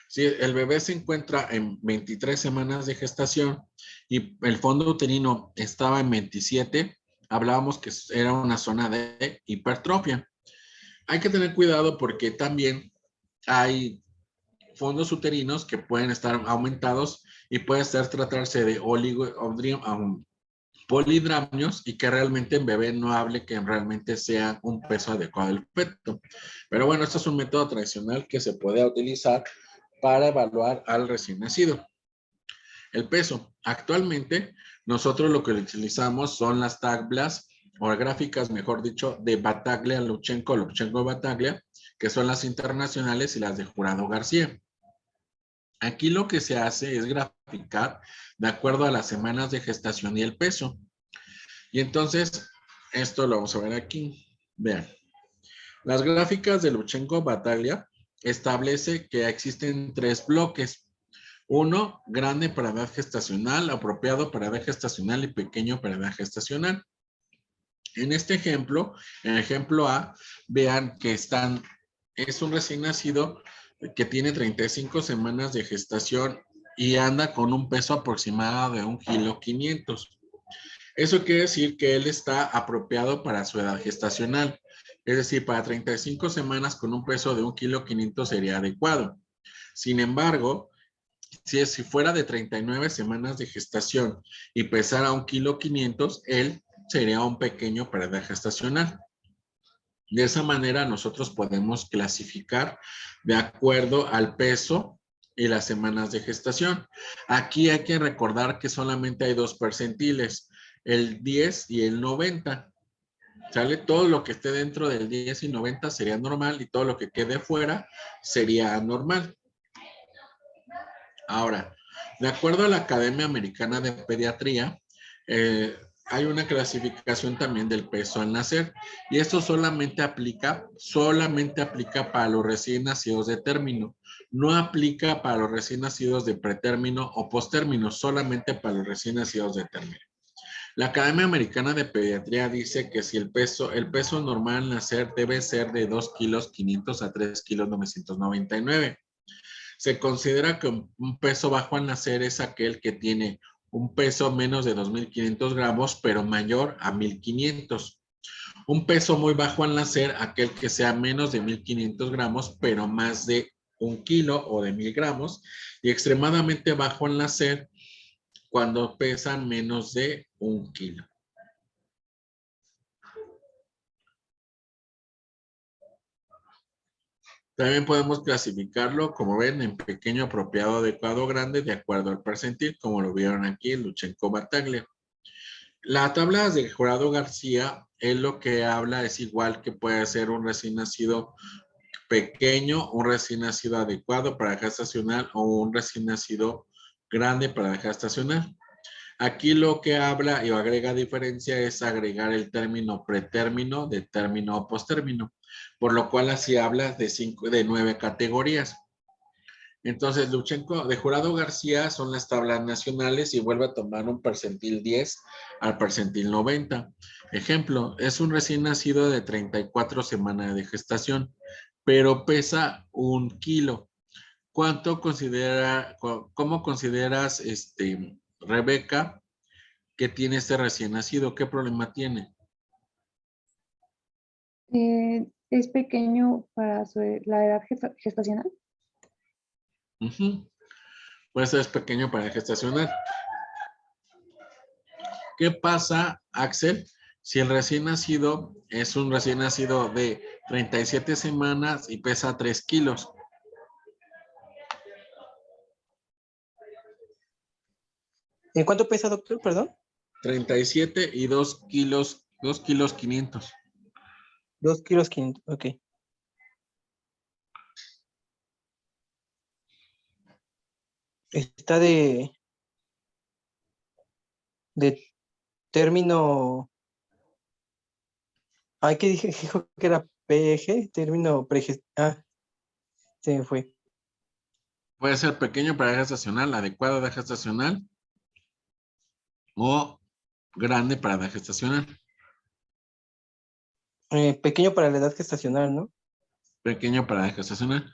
si el bebé se encuentra en 23 semanas de gestación y el fondo uterino estaba en 27, hablábamos que era una zona de hipertrofia. Hay que tener cuidado porque también hay fondos uterinos que pueden estar aumentados y puede tratarse de polidramios y que realmente en bebé no hable que realmente sea un peso adecuado del feto. Pero bueno, este es un método tradicional que se puede utilizar para evaluar al recién nacido. El peso. Actualmente, nosotros lo que utilizamos son las tablas o gráficas, mejor dicho, de Battaglia, Lutchenko, Battaglia, que son las internacionales y las de Jurado García. Aquí lo que se hace es graficar de acuerdo a las semanas de gestación y el peso. Y entonces, esto lo vamos a ver aquí. Vean. Las gráficas de Lutchenko, Battaglia establece que existen 3 bloques. Uno, grande para edad gestacional, apropiado para edad gestacional y pequeño para edad gestacional. En este ejemplo, en el ejemplo A, vean que es un recién nacido que tiene 35 semanas de gestación y anda con un peso aproximado de 1,5 kilos. Eso quiere decir que él está apropiado para su edad gestacional. Es decir, para 35 semanas con un peso de 1,5 kilos sería adecuado. Sin embargo, si fuera de 39 semanas de gestación y pesara 1,5 kilos, él sería un pequeño para edad gestacional. De esa manera nosotros podemos clasificar de acuerdo al peso y las semanas de gestación. Aquí hay que recordar que solamente hay 2 percentiles, el 10 y el 90. ¿Sale? Todo lo que esté dentro del 10 y 90 sería normal y todo lo que quede fuera sería anormal. Ahora, de acuerdo a la Academia Americana de Pediatría, hay una clasificación también del peso al nacer y esto solamente aplica para los recién nacidos de término. No aplica para los recién nacidos de pretérmino o postérmino, solamente para los recién nacidos de término. La Academia Americana de Pediatría dice que si el peso normal al nacer debe ser de 2,5 kilos a 3,999 kilos. Se considera que un peso bajo al nacer es aquel que tiene un peso menos de 2,500 gramos, pero mayor a 1,500. Un peso muy bajo al nacer, aquel que sea menos de 1,500 gramos, pero más de 1 kilo o de 1,000 gramos. Y extremadamente bajo al nacer, cuando pesan menos de 1 kilo. También podemos clasificarlo, como ven, en pequeño, apropiado, adecuado, grande, de acuerdo al percentil, como lo vieron aquí en Lutchenko, Battaglia. La tabla de Jurado García es lo que habla, es igual que puede ser un recién nacido pequeño, un recién nacido adecuado para gestacional o un recién nacido grande para gestacional. Aquí lo que habla y agrega diferencia es agregar el término pretérmino de término o postérmino, por lo cual así habla de 9 categorías. Entonces, Lutchenko, de Jurado García son las tablas nacionales y vuelve a tomar un percentil 10 al percentil 90. Ejemplo, es un recién nacido de 34 semanas de gestación, pero pesa 1 kilo. ¿Cómo consideras, Rebeca, que tiene este recién nacido? ¿Qué problema tiene? ¿Es pequeño para la edad gestacional? Pues es pequeño para gestacional. ¿Qué pasa, Axel, si el recién nacido es un recién nacido de 37 semanas y pesa 3 kilos. ¿En cuánto pesa, doctor? Perdón. 37 y 2 kilos 500. 2 kilos 500, ok. Está de término. Ay, ¿qué dije? Dijo que era PG, término se me fue. Puede ser pequeño para edad gestacional, adecuado a edad gestacional o grande para edad gestacional. Pequeño para la edad gestacional, ¿no? Pequeño para edad gestacional.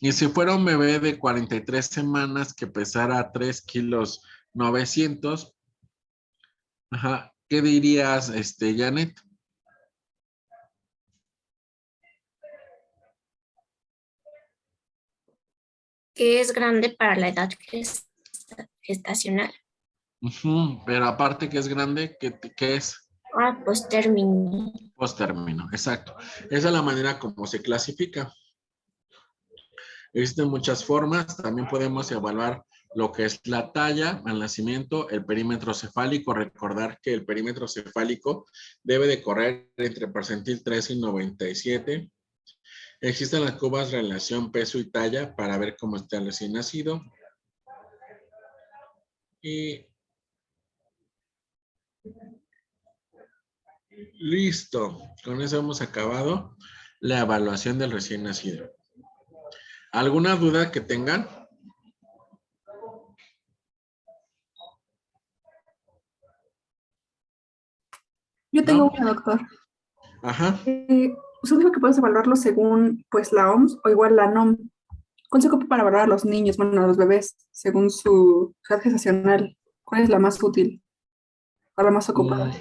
Y si fuera un bebé de 43 semanas que pesara 3 kilos 900, ajá, ¿qué dirías, Janet? Que es grande para la edad gestacional. Pero aparte que es grande, ¿qué es? Pues término. Postérmino, exacto. Esa es la manera como se clasifica. Existen muchas formas. También podemos evaluar lo que es la talla al nacimiento, el perímetro cefálico. Recordar que el perímetro cefálico debe de correr entre percentil 3 y 97. Existen las curvas relación peso y talla para ver cómo está el recién nacido. Y listo. Con eso hemos acabado la evaluación del recién nacido. ¿Alguna duda que tengan? Yo tengo ¿No? una, doctor. Ajá. Usted dijo que puedes evaluarlo según pues la OMS o igual la NOM. ¿Cuál se ocupa para evaluar a los niños, bueno, a los bebés, según su edad gestacional? ¿Cuál es la más útil o la más ocupada?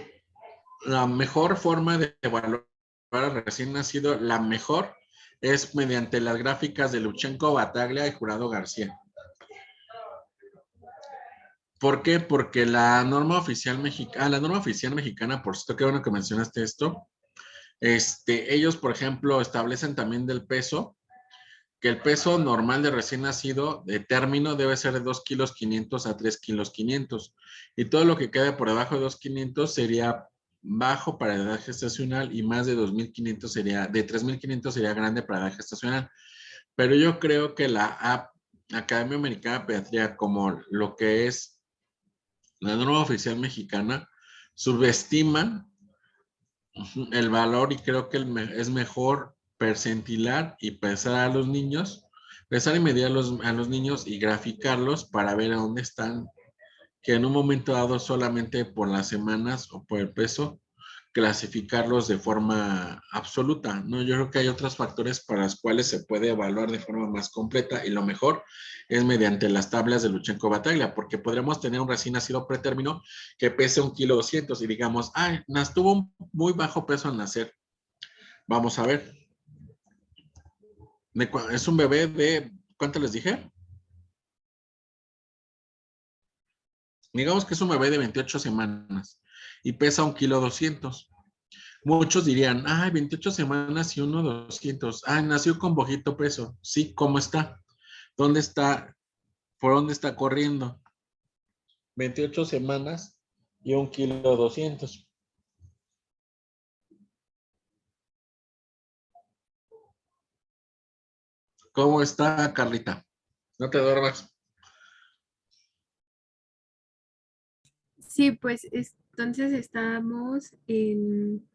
La mejor forma de evaluar al recién nacido, la mejor, es mediante las gráficas de Luchenko, Bataglia y Jurado García. ¿Por qué? Porque la norma oficial mexicana, por cierto, qué bueno que mencionaste esto, ellos, por ejemplo, establecen también del peso, que el peso normal de recién nacido de término debe ser de 2 kilos 500 a 3 kilos 500. Y todo lo que quede por debajo de 2,500 sería bajo para edad gestacional y más de 2,500 sería, de 3,500 sería grande para edad gestacional. Pero yo creo que la Academia Americana de Pediatría, como lo que es la norma oficial mexicana, subestima el valor y creo que es mejor percentilar y pesar a los niños, pesar y medir a los niños y graficarlos para ver a dónde están, que en un momento dado solamente por las semanas o por el peso, clasificarlos de forma absoluta, ¿no? Yo creo que hay otros factores para los cuales se puede evaluar de forma más completa y lo mejor es mediante las tablas de Luchenko Bataglia, porque podremos tener un recién nacido pretérmino que pese 1,2 kilos y digamos, ay, tuvo un muy bajo peso al nacer. Vamos a ver. Es un bebé de, ¿cuánto les dije? Digamos que es un bebé de 28 semanas y pesa 1,2 kilos. Muchos dirían, ay, 28 semanas y 1,200. Ay, nació con bajito peso. Sí, ¿cómo está? ¿Dónde está? ¿Por dónde está corriendo? 28 semanas y 1,2 kilos. ¿Cómo está, Carlita? No te duermas. Sí, pues entonces estamos en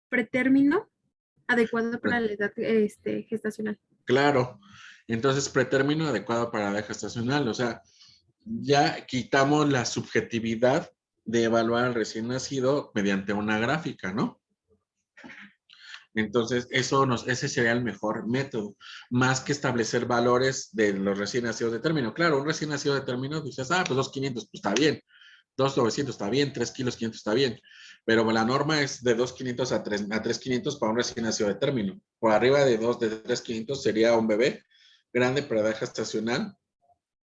pretérmino adecuado para la edad gestacional. Claro. Entonces, pretérmino adecuado para la edad gestacional. O sea, ya quitamos la subjetividad de evaluar al recién nacido mediante una gráfica, ¿no? Entonces, ese sería el mejor método, más que establecer valores de los recién nacidos de término. Claro, un recién nacido de término, dices, pues 2,500, pues está bien. 2,900 está bien, 3 kilos 500 está bien. Pero la norma es de 2,500 a 3,500 para un recién nacido de término. Por arriba de 3,500 sería un bebé grande para edad gestacional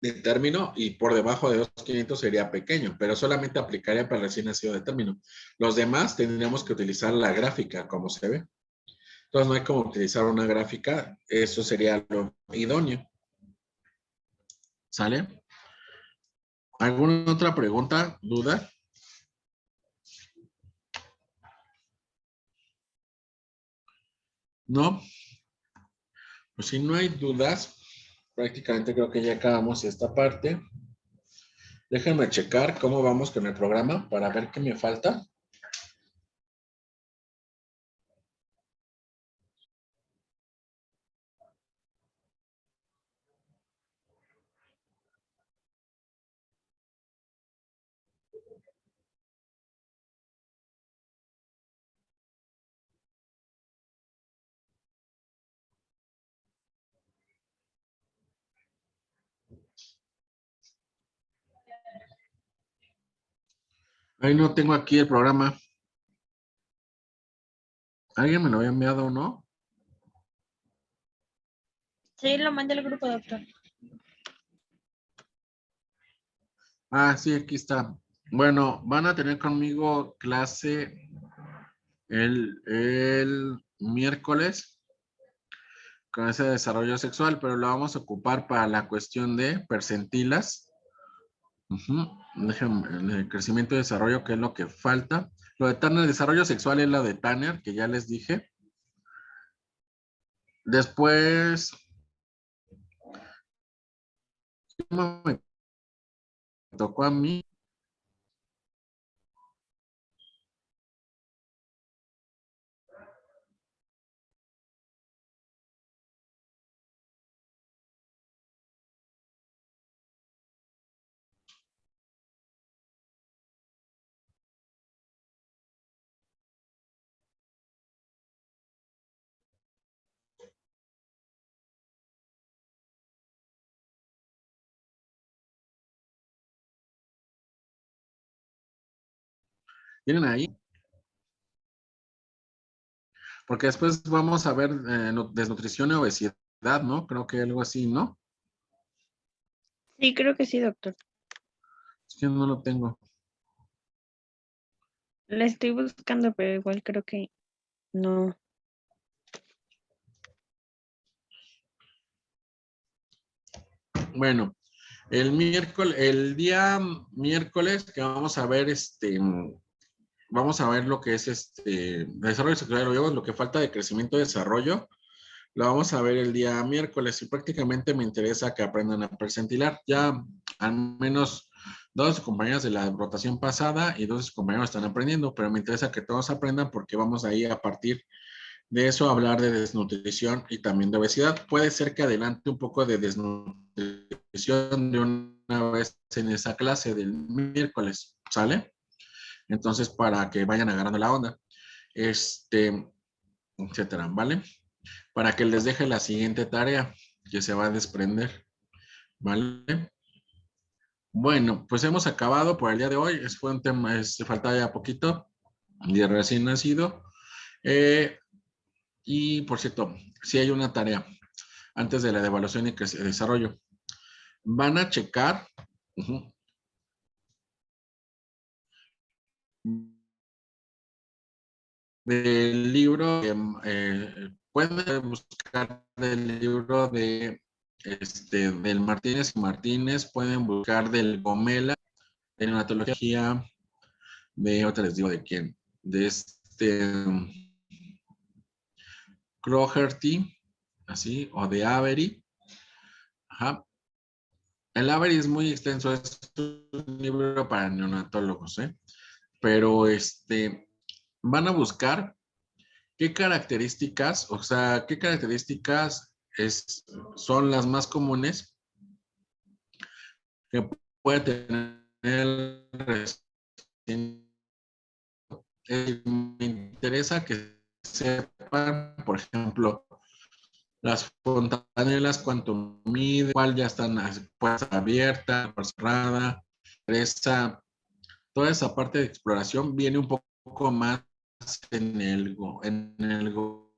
de término y por debajo de 2,500 sería pequeño, pero solamente aplicaría para el recién nacido de término. Los demás tendríamos que utilizar la gráfica como se ve. Entonces no hay como utilizar una gráfica, eso sería lo idóneo. ¿Sale? ¿Alguna otra pregunta, duda? ¿No? Pues si no hay dudas, prácticamente creo que ya acabamos esta parte. Déjenme checar cómo vamos con el programa para ver qué me falta. Ahí no tengo aquí el programa. ¿Alguien me lo había enviado o no? Sí, lo mandé al grupo, doctor. Ah, sí, aquí está. Bueno, van a tener conmigo clase el miércoles con ese desarrollo sexual, pero lo vamos a ocupar para la cuestión de percentilas. Déjenme, el crecimiento y desarrollo, que es lo que falta. Lo de Tanner, el desarrollo sexual es lo de Tanner, que ya les dije. Después, ¿cómo me tocó a mí? ¿Tienen ahí? Porque después vamos a ver desnutrición y obesidad, ¿no? Creo que algo así, ¿no? Sí, creo que sí, doctor. Es que no lo tengo. La estoy buscando, pero igual creo que no. Bueno, el día miércoles que vamos a ver vamos a ver lo que es desarrollo sexual, lo que falta de crecimiento y desarrollo. Lo vamos a ver el día miércoles y prácticamente me interesa que aprendan a percentilar. Ya al menos 2 compañeros de la rotación pasada y 2 compañeros están aprendiendo, pero me interesa que todos aprendan porque vamos ahí a partir de eso a hablar de desnutrición y también de obesidad. Puede ser que adelante un poco de desnutrición de una vez en esa clase del miércoles, ¿sale? Entonces, para que vayan agarrando la onda, etcétera, ¿vale? Para que les deje la siguiente tarea que se va a desprender, ¿vale? Bueno, pues hemos acabado por el día de hoy. Fue un tema, falta ya poquito de recién nacido. Y por cierto, si hay una tarea antes de la evaluación y desarrollo. Van a checar del libro, pueden buscar del libro del Martínez y Martínez, pueden buscar del Gomela, de neonatología, otra les digo de quién, de Croherty, así, o de Avery. Ajá. El Avery es muy extenso, es un libro para neonatólogos, pero van a buscar qué características, o sea, qué características son las más comunes que puede tener el recién. Me interesa que sepan, por ejemplo, las fontanelas, cuánto mide, cuál ya están pues, abierta, cerrada, toda esa parte de exploración viene un poco más en el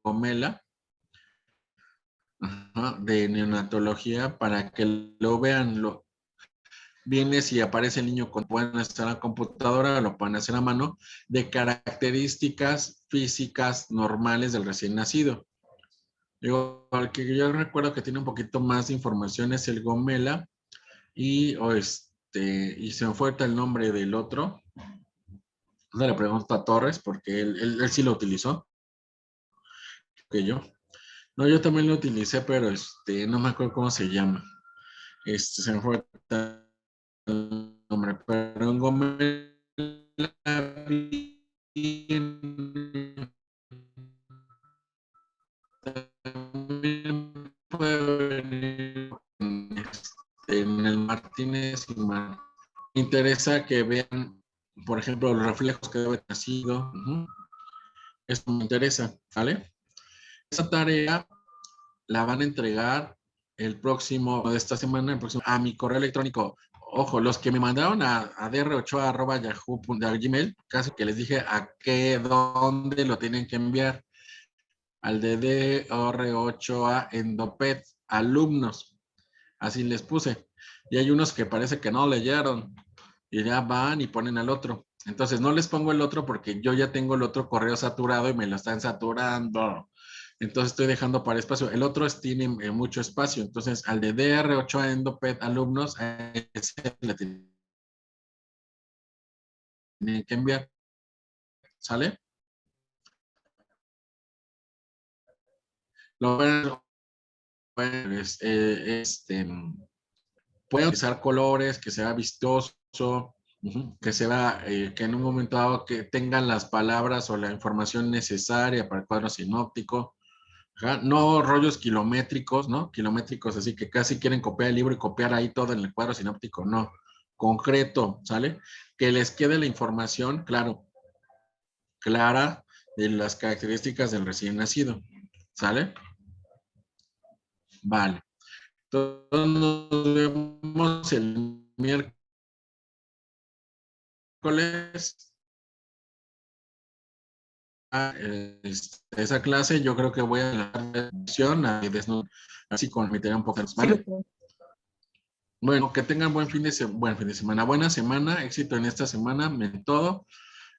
Gomela, de neonatología, para que lo vean. viene si aparece el niño con pueden estar en la computadora, lo pueden hacer a mano, de características físicas normales del recién nacido. Digo, al que yo recuerdo que tiene un poquito más de información es el Gomela y se me fue ahorita el nombre del otro. No le pregunto a Torres porque él sí lo utilizó que yo. No, yo también lo utilicé, pero no me acuerdo cómo se llama. Se me fue el nombre, pero en Gomela también puede venir en el Martínez y me interesa que vean, por ejemplo, los reflejos que debe haber sido. Esto me interesa, ¿vale? Esa tarea la van a entregar el próximo de esta semana, a mi correo electrónico. Ojo, los que me mandaron a dr8@yahoo.gmail, casi que les dije dónde lo tienen que enviar. Al de dr8a endopet, alumnos. Así les puse. Y hay unos que parece que no leyeron y ya van y ponen al otro. Entonces no les pongo el otro porque yo ya tengo el otro correo saturado y me lo están saturando. Entonces estoy dejando para espacio. El otro tiene mucho espacio. Entonces al de DR8 a Endopet alumnos, a ese le tienen que enviar. ¿Sale? Lo pueden utilizar colores, que sea vistoso, que sea, que en un momento dado que tengan las palabras o la información necesaria para el cuadro sinóptico. No rollos kilométricos, ¿no? Kilométricos, así que casi quieren copiar el libro y copiar ahí todo en el cuadro sinóptico, no. Concreto, ¿sale? Que les quede la información, claro, clara de las características del recién nacido, ¿sale? Vale. Entonces nos vemos el miércoles. Esa clase yo creo que voy a dar la lección así con mi tarea un poco más, ¿vale? Bueno, que tengan buen fin de semana, buena semana, éxito en esta semana, en todo.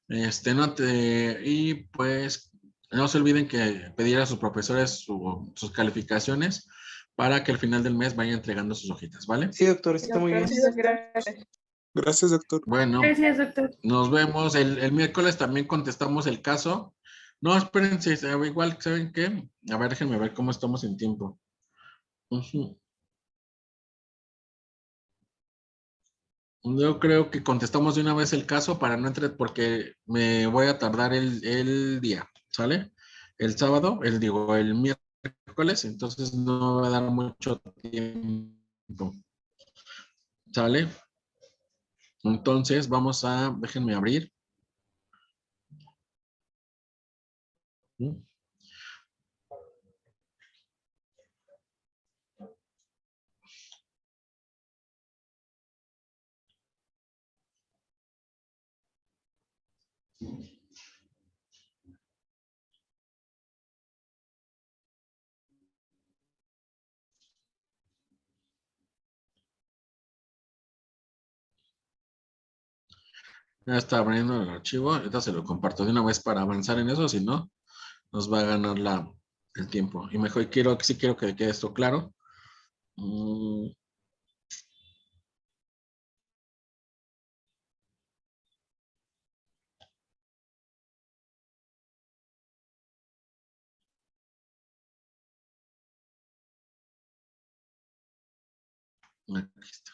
Y pues no se olviden que pedir a sus profesores sus calificaciones para que al final del mes vayan entregando sus hojitas, ¿vale? Sí, doctor, está muy bien. Gracias. Gracias, doctor. Bueno, Gracias, doctor. nos vemos. El miércoles también contestamos el caso. No, espérense, igual, ¿saben qué? A ver, déjenme ver cómo estamos en tiempo. Yo creo que contestamos de una vez el caso para no entrar, porque me voy a tardar el día, ¿sale? El sábado, el miércoles, entonces no va a dar mucho tiempo, ¿sale? Entonces déjenme abrir. Ya está abriendo el archivo. Ahorita se lo comparto de una vez para avanzar en eso, si no, nos va a ganar el tiempo. Y mejor sí quiero que quede esto claro. Aquí está.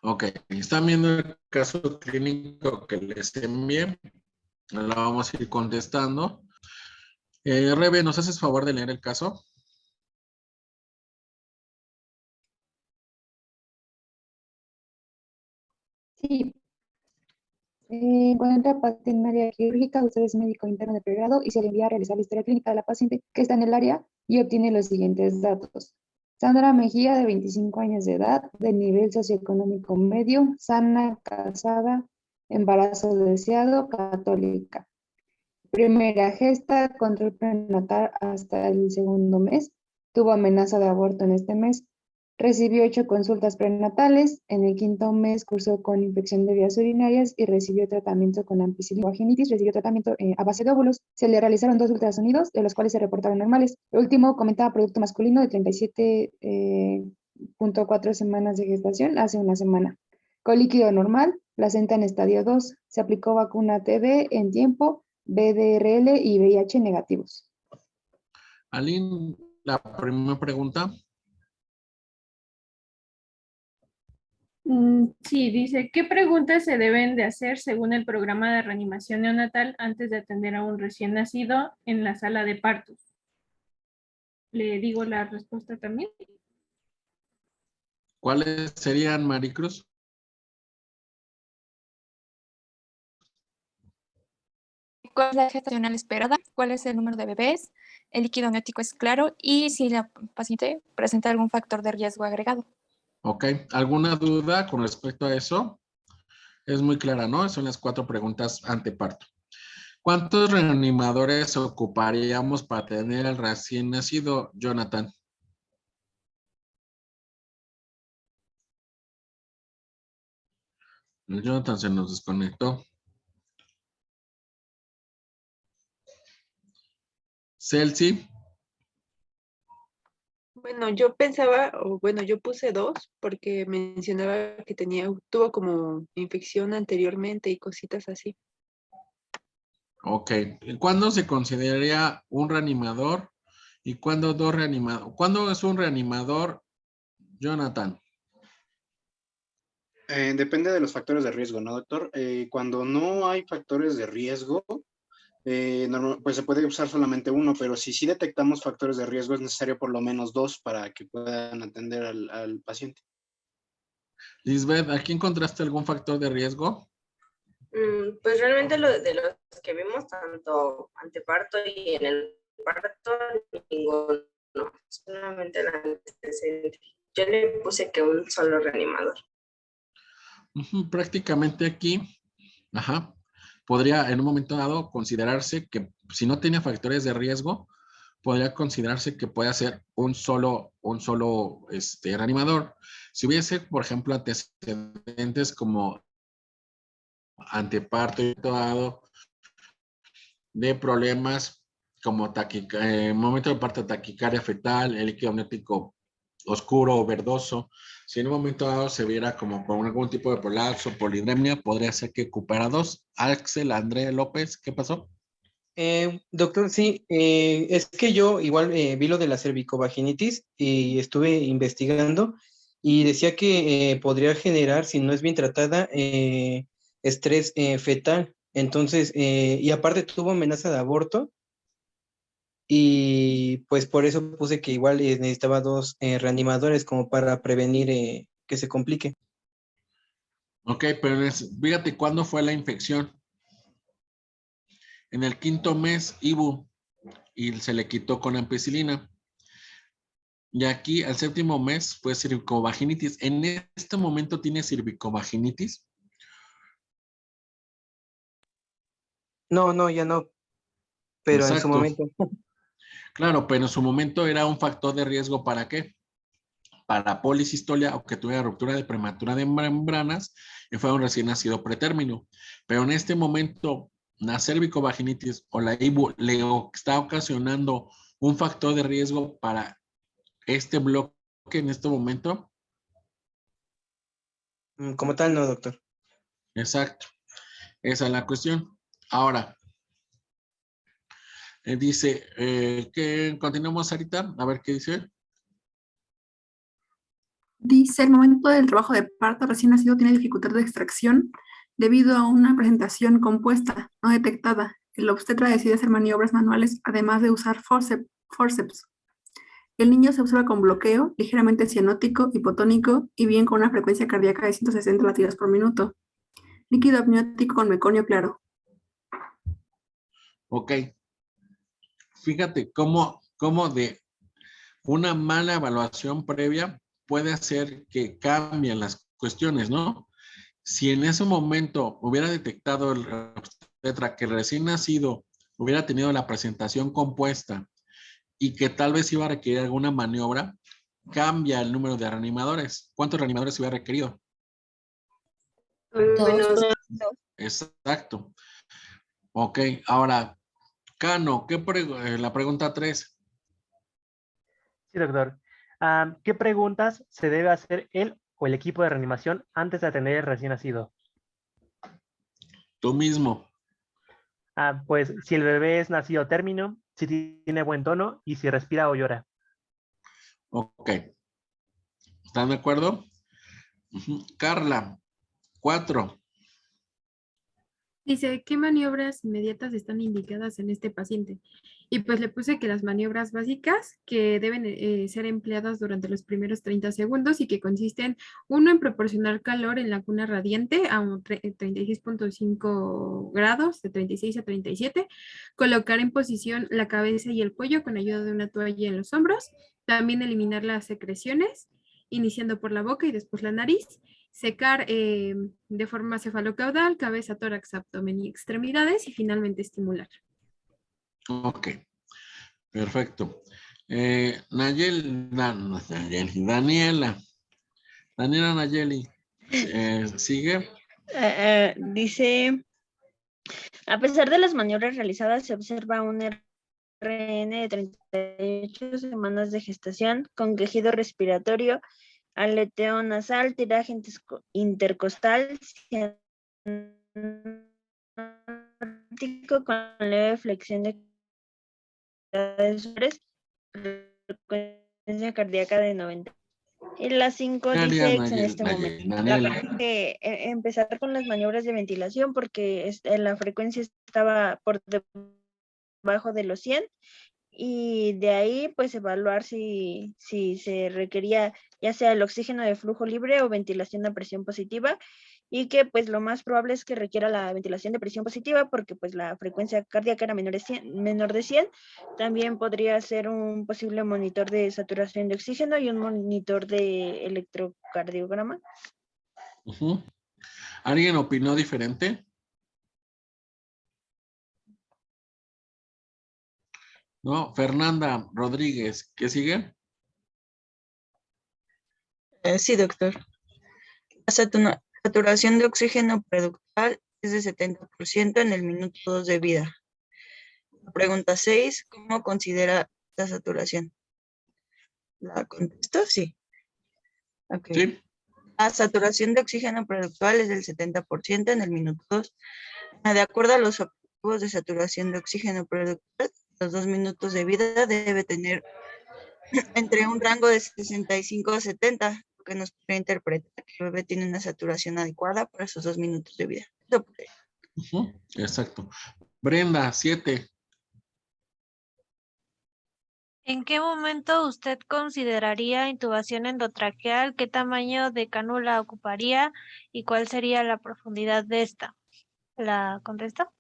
Ok, están viendo el caso clínico que les envié. Lo vamos a ir contestando. Rebe, ¿nos haces favor de leer el caso? Sí. Encuentra paciente en área quirúrgica, usted es médico interno de pregrado y se le envía a realizar la historia clínica de la paciente que está en el área y obtiene los siguientes datos. Sandra Mejía, de 25 años de edad, de nivel socioeconómico medio, sana, casada, embarazo deseado, católica. Primera gesta, control prenatal hasta el segundo mes. Tuvo amenaza de aborto en este mes. Recibió 8 consultas prenatales. En el 5º mes cursó con infección de vías urinarias y recibió tratamiento con ampicilina vaginitis. Recibió tratamiento a base de óvulos. Se le realizaron 2 ultrasonidos, de los cuales se reportaron normales. El último comentaba producto masculino de 37.4 semanas de gestación hace una semana. Con líquido normal, placenta en estadio 2. Se aplicó vacuna TB en tiempo, BDRL y VIH negativos. Aline, la primera pregunta. Sí, dice, ¿qué preguntas se deben de hacer según el programa de reanimación neonatal antes de atender a un recién nacido en la sala de partos? ¿Le digo la respuesta también? ¿Cuáles serían, Maricruz? ¿Cuál es la gestacional esperada? ¿Cuál es el número de bebés? ¿El líquido amniótico es claro? Y si la paciente presenta algún factor de riesgo agregado. Ok, ¿alguna duda con respecto a eso? Es muy clara, ¿no? Son las 4 preguntas anteparto. ¿Cuántos reanimadores ocuparíamos para tener al recién nacido, Jonathan? Jonathan se nos desconectó. Celsi. Bueno, yo pensaba, o bueno, yo puse 2 porque mencionaba que tuvo como infección anteriormente y cositas así. Ok. ¿Cuándo se consideraría un reanimador y cuándo 2 reanimadores? ¿Cuándo es un reanimador, Jonathan? Depende de los factores de riesgo, ¿no, doctor? Cuando no hay factores de riesgo, pues se puede usar solamente uno, pero si sí detectamos factores de riesgo, es necesario por lo menos 2 para que puedan atender al paciente. Lisbeth, ¿aquí encontraste algún factor de riesgo? Pues realmente de los que vimos, tanto anteparto y en el parto, ninguno, solamente el antecedente. Yo le puse que un solo reanimador. Prácticamente aquí, podría en un momento dado considerarse que si no tiene factores de riesgo, podría considerarse que puede ser un solo reanimador. Si hubiese, por ejemplo, antecedentes como anteparto y dado de problemas como momento de parto, taquicardia fetal, el líquido amniótico oscuro o verdoso, si en un momento dado se viera como con algún tipo de prolapso, polidremia, podría ser que ocupara 2. Axel, André López, ¿qué pasó? Doctor, sí, es que yo igual vi lo de la cervicovaginitis y estuve investigando y decía que podría generar, si no es bien tratada, estrés fetal. Entonces, y aparte tuvo amenaza de aborto y pues por eso puse que igual necesitaba 2 reanimadores como para prevenir que se complique. Ok, pero fíjate cuándo fue la infección. En el 5º mes, Ibu, y se le quitó con ampicilina. Y aquí, al 7º mes, fue cervicovaginitis. ¿En este momento tiene cervicovaginitis? No, ya no, pero en su Exacto. momento. Claro, pero en su momento era un factor de riesgo ¿para qué? Para policistolia o que tuviera ruptura de prematura de membranas y fue un recién nacido pretérmino. Pero en este momento, la cervicovaginitis o la IBU le está ocasionando un factor de riesgo para este bloque en este momento. Como tal, no, doctor. Exacto. Esa es la cuestión. Ahora, dice que continuamos ahorita, a ver qué dice. Dice, el momento del trabajo de parto recién nacido tiene dificultad de extracción debido a una presentación compuesta, no detectada. El obstetra decide hacer maniobras manuales, además de usar forceps. El niño se observa con bloqueo, ligeramente cianótico, hipotónico y bien con una frecuencia cardíaca de 160 latidos por minuto. Líquido amniótico con meconio claro. Ok. Fíjate cómo de una mala evaluación previa puede hacer que cambien las cuestiones, ¿no? Si en ese momento hubiera detectado el obstetra que el recién nacido hubiera tenido la presentación compuesta y que tal vez iba a requerir alguna maniobra, cambia el número de reanimadores. ¿Cuántos reanimadores hubiera requerido? Menos Exacto. Ok, ahora, Cano, la pregunta 3. Sí, doctor. ¿Qué preguntas se debe hacer él o el equipo de reanimación antes de atender al recién nacido? Tú mismo. Pues si el bebé es nacido término, si tiene buen tono y si respira o llora. Ok. ¿Están de acuerdo? Carla, 4. Dice, ¿qué maniobras inmediatas están indicadas en este paciente? Y pues le puse que las maniobras básicas que deben ser empleadas durante los primeros 30 segundos y que consisten, uno, en proporcionar calor en la cuna radiante a 36.5 grados, de 36 a 37, colocar en posición la cabeza y el cuello con ayuda de una toalla en los hombros, también eliminar las secreciones, iniciando por la boca y después la nariz, secar de forma cefalocaudal, cabeza, tórax, abdomen y extremidades y finalmente estimular. Ok, perfecto. Daniela. Daniela Nayeli, ¿sigue? Dice, a pesar de las maniobras realizadas, se observa un RN de 38 semanas de gestación con quejido respiratorio, aleteo nasal, tiraje intercostal, ciático con leve flexión de frecuencia cardíaca de 90. Y la 5 dice en este momento. La verdad es que empezar con las maniobras de ventilación porque la frecuencia estaba por debajo de los 100 y de ahí pues evaluar si se requería ya sea el oxígeno de flujo libre o ventilación a presión positiva y que pues lo más probable es que requiera la ventilación de presión positiva porque pues la frecuencia cardíaca era menor de 100. También podría ser un posible monitor de saturación de oxígeno y un monitor de electrocardiograma. ¿Alguien opinó diferente? No, Fernanda Rodríguez, ¿qué sigue? Sí, doctor. La saturación de oxígeno preductal es de 70% en el minuto 2 de vida. La pregunta 6, ¿cómo considera la saturación? ¿La contesto? Sí. Okay. Sí. La saturación de oxígeno preductal es del 70% en el minuto 2. De acuerdo a los objetivos de saturación de oxígeno preductal, los 2 minutos de vida debe tener entre un rango de 65 a 70, lo que nos puede interpretar que el bebé tiene una saturación adecuada para esos 2 minutos de vida. Exacto. Brenda, 7. ¿En qué momento usted consideraría intubación endotraqueal? ¿Qué tamaño de cánula ocuparía? ¿Y cuál sería la profundidad de esta? ¿La contesto?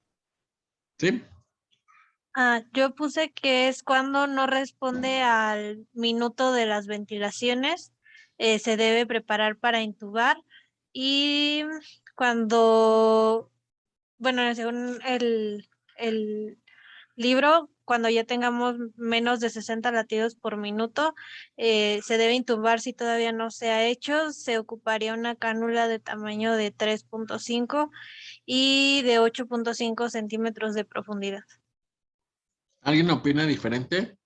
Sí. Yo puse que es cuando no responde al minuto de las ventilaciones, se debe preparar para intubar y cuando, bueno, según el libro, cuando ya tengamos menos de 60 latidos por minuto, se debe intubar si todavía no se ha hecho, se ocuparía una cánula de tamaño de 3.5 y de 8.5 centímetros de profundidad. ¿Alguien opina diferente?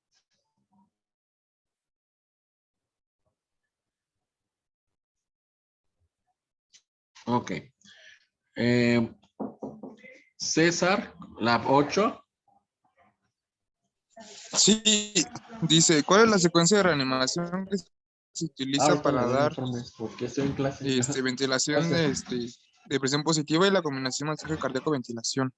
Ok. César, la 8. Sí, dice, ¿cuál es la secuencia de reanimación que se utiliza para dar porque estoy en clase. ventilación de presión positiva y la combinación masaje cardíaco-ventilación?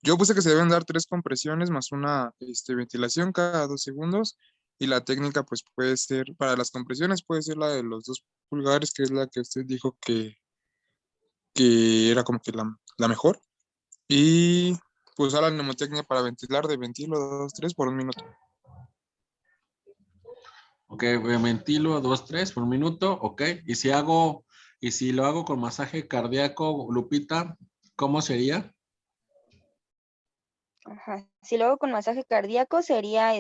Yo puse que se deben dar 3 compresiones más una ventilación cada 2 segundos y la técnica pues puede ser, para las compresiones puede ser la de los 2 pulgares, que es la que usted dijo que era como que la mejor. Y pues usar la mnemotecnia para ventilar de ventilo 2, 3 por 1 minuto. Ok, ventilo 2, 3 por 1 minuto, ok. Y si hago Y si lo hago con masaje cardíaco, Lupita, ¿cómo sería? Ajá. Si lo hago con masaje cardíaco sería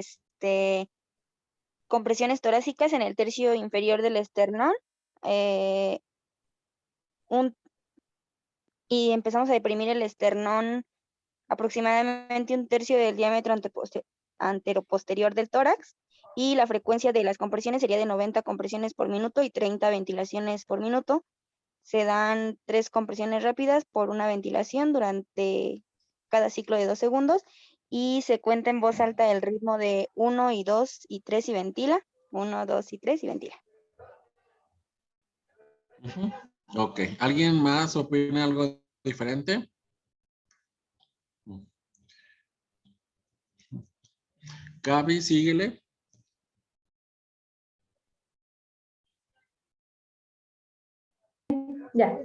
compresiones torácicas en el tercio inferior del esternón. Y empezamos a deprimir el esternón aproximadamente un tercio del diámetro anteroposterior del tórax. Y la frecuencia de las compresiones sería de 90 compresiones por minuto y 30 ventilaciones por minuto. Se dan 3 compresiones rápidas por una ventilación durante cada ciclo de 2 segundos y se cuenta en voz alta el ritmo de 1 y 2 y 3 y ventila. 1, 2 y 3 y ventila. Ok. ¿Alguien más opina algo diferente? Gaby, síguele. Ya.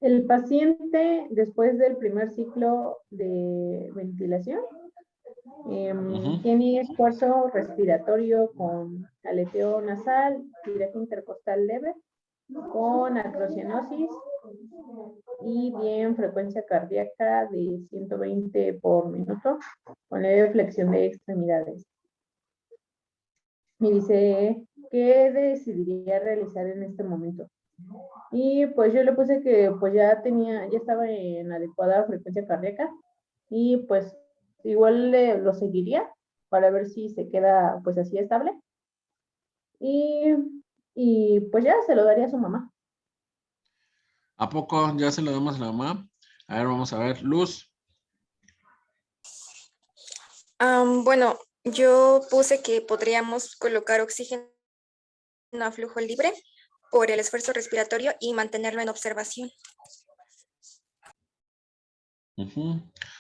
El paciente, después del primer ciclo de ventilación, tiene esfuerzo respiratorio con aleteo nasal, tiraje intercostal leve, con acrocianosis y bien frecuencia cardíaca de 120 por minuto, con leve flexión de extremidades. Me dice, ¿qué decidiría realizar en este momento? Y pues yo le puse que pues ya estaba en adecuada frecuencia cardíaca y pues igual lo seguiría para ver si se queda pues así estable. Y pues ya se lo daría a su mamá. ¿A poco ya se lo damos a la mamá? A ver, vamos a ver. Luz. Bueno, yo puse que podríamos colocar oxígeno a flujo libre por el esfuerzo respiratorio y mantenerlo en observación.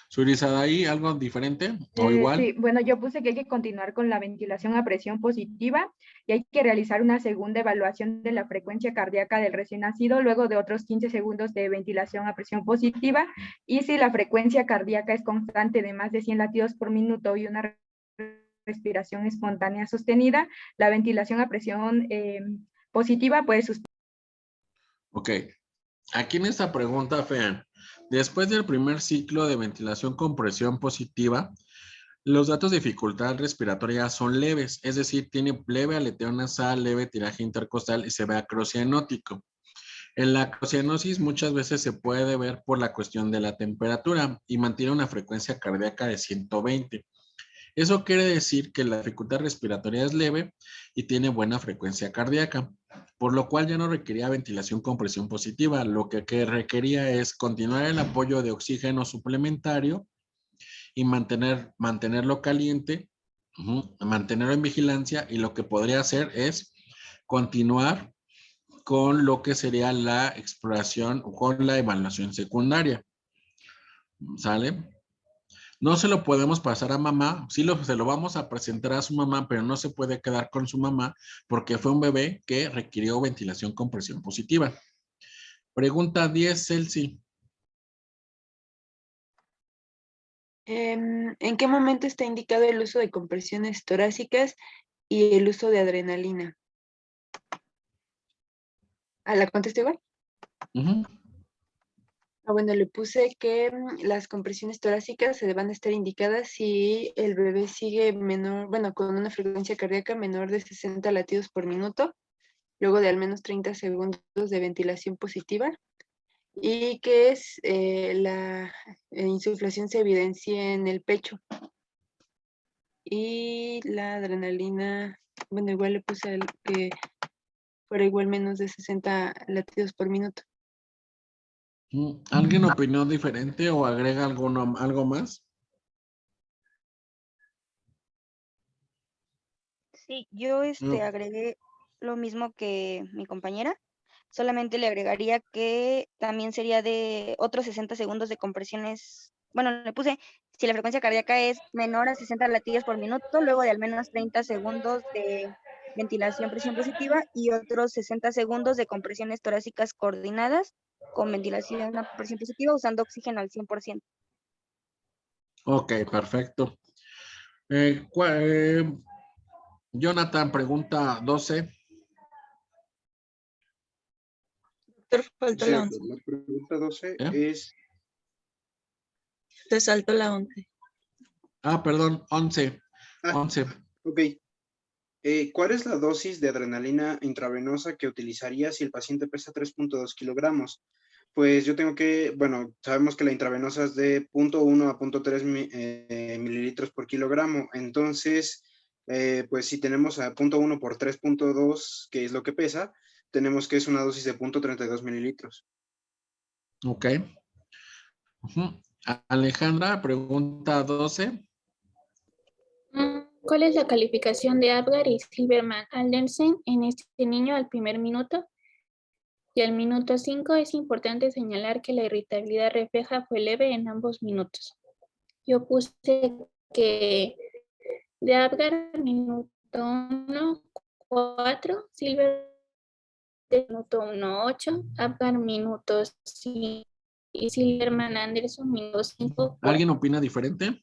Surizadaí, ¿algo diferente o igual? Sí, bueno, yo puse que hay que continuar con la ventilación a presión positiva y hay que realizar una segunda evaluación de la frecuencia cardíaca del recién nacido luego de otros 15 segundos de ventilación a presión positiva, y si la frecuencia cardíaca es constante de más de 100 latidos por minuto y una respiración espontánea sostenida, la ventilación a presión positiva puede suspender. Ok. Aquí en esta pregunta, vean, después del primer ciclo de ventilación con presión positiva, los datos de dificultad respiratoria son leves, es decir, tiene leve aleteo nasal, leve tiraje intercostal y se ve acrocianótico. En la acrocianosis muchas veces se puede ver por la cuestión de la temperatura y mantiene una frecuencia cardíaca de 120. Eso quiere decir que la dificultad respiratoria es leve y tiene buena frecuencia cardíaca, por lo cual ya no requería ventilación con presión positiva. Lo que requería es continuar el apoyo de oxígeno suplementario y mantenerlo caliente, mantenerlo en vigilancia, y lo que podría hacer es continuar con lo que sería la exploración o con la evaluación secundaria. ¿Sale? No se lo podemos pasar a mamá, sí se lo vamos a presentar a su mamá, pero no se puede quedar con su mamá porque fue un bebé que requirió ventilación con presión positiva. Pregunta 10, Celsi. ¿En qué momento está indicado el uso de compresiones torácicas y el uso de adrenalina? ¿La contesto igual? Bueno, le puse que las compresiones torácicas se van a estar indicadas si el bebé sigue con una frecuencia cardíaca menor de 60 latidos por minuto, luego de al menos 30 segundos de ventilación positiva, y que la insuflación se evidencie en el pecho. Y la adrenalina, bueno, igual le puse que fuera igual menos de 60 latidos por minuto. ¿Alguien opinó diferente o agrega algo más? Sí, yo agregué lo mismo que mi compañera, solamente le agregaría que también sería de otros 60 segundos de compresiones. Bueno, le puse, si la frecuencia cardíaca es menor a 60 latidos por minuto, luego de al menos 30 segundos de ventilación presión positiva y otros 60 segundos de compresiones torácicas coordinadas con ventilación a presión positiva usando oxígeno al 100%. Ok, perfecto. Jonathan, pregunta 12. Doctor, faltó Sí, la 11. la pregunta 12 es... Te saltó la 11. Ah, perdón, 11. Ah, 11. ok. ¿Cuál es la dosis de adrenalina intravenosa que utilizaría si el paciente pesa 3.2 kilogramos? Pues yo tengo que, bueno, sabemos que la intravenosa es de 0.1 a 0.3 mililitros por kilogramo. Entonces, pues si tenemos a 0.1 por 3.2, que es lo que pesa, tenemos que es una dosis de 0.32 mililitros. Ok. Alejandra, pregunta 12. ¿Cuál es la calificación de Apgar y Silberman-Andersen en este niño al primer minuto? Y al minuto 5 es importante señalar que la irritabilidad refleja fue leve en ambos minutos. Yo puse que de Apgar minuto 1, 4, Silberman minuto 1, 8, Apgar minuto 5 y Silberman-Andersen minuto 5. ¿Alguien opina diferente?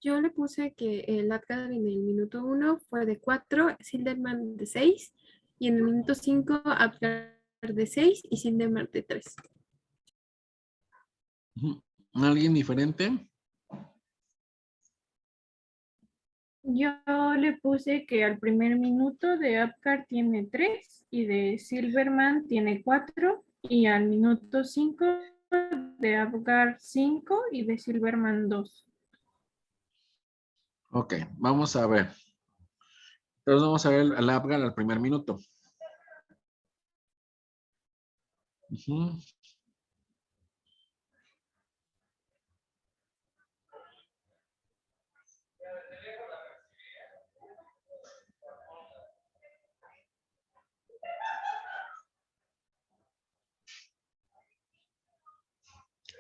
Yo le puse que el Apgar en el minuto 1 fue de 4, Silderman de 6, y en el minuto 5 Apgar de 6 y Silderman de 3. ¿Alguien diferente? Yo le puse que al primer minuto de Apgar tiene 3 y de Silverman tiene 4 y al minuto 5 de Apgar 5 y de Silverman 2. Ok, vamos a ver. Entonces vamos a ver el Apgar al primer minuto.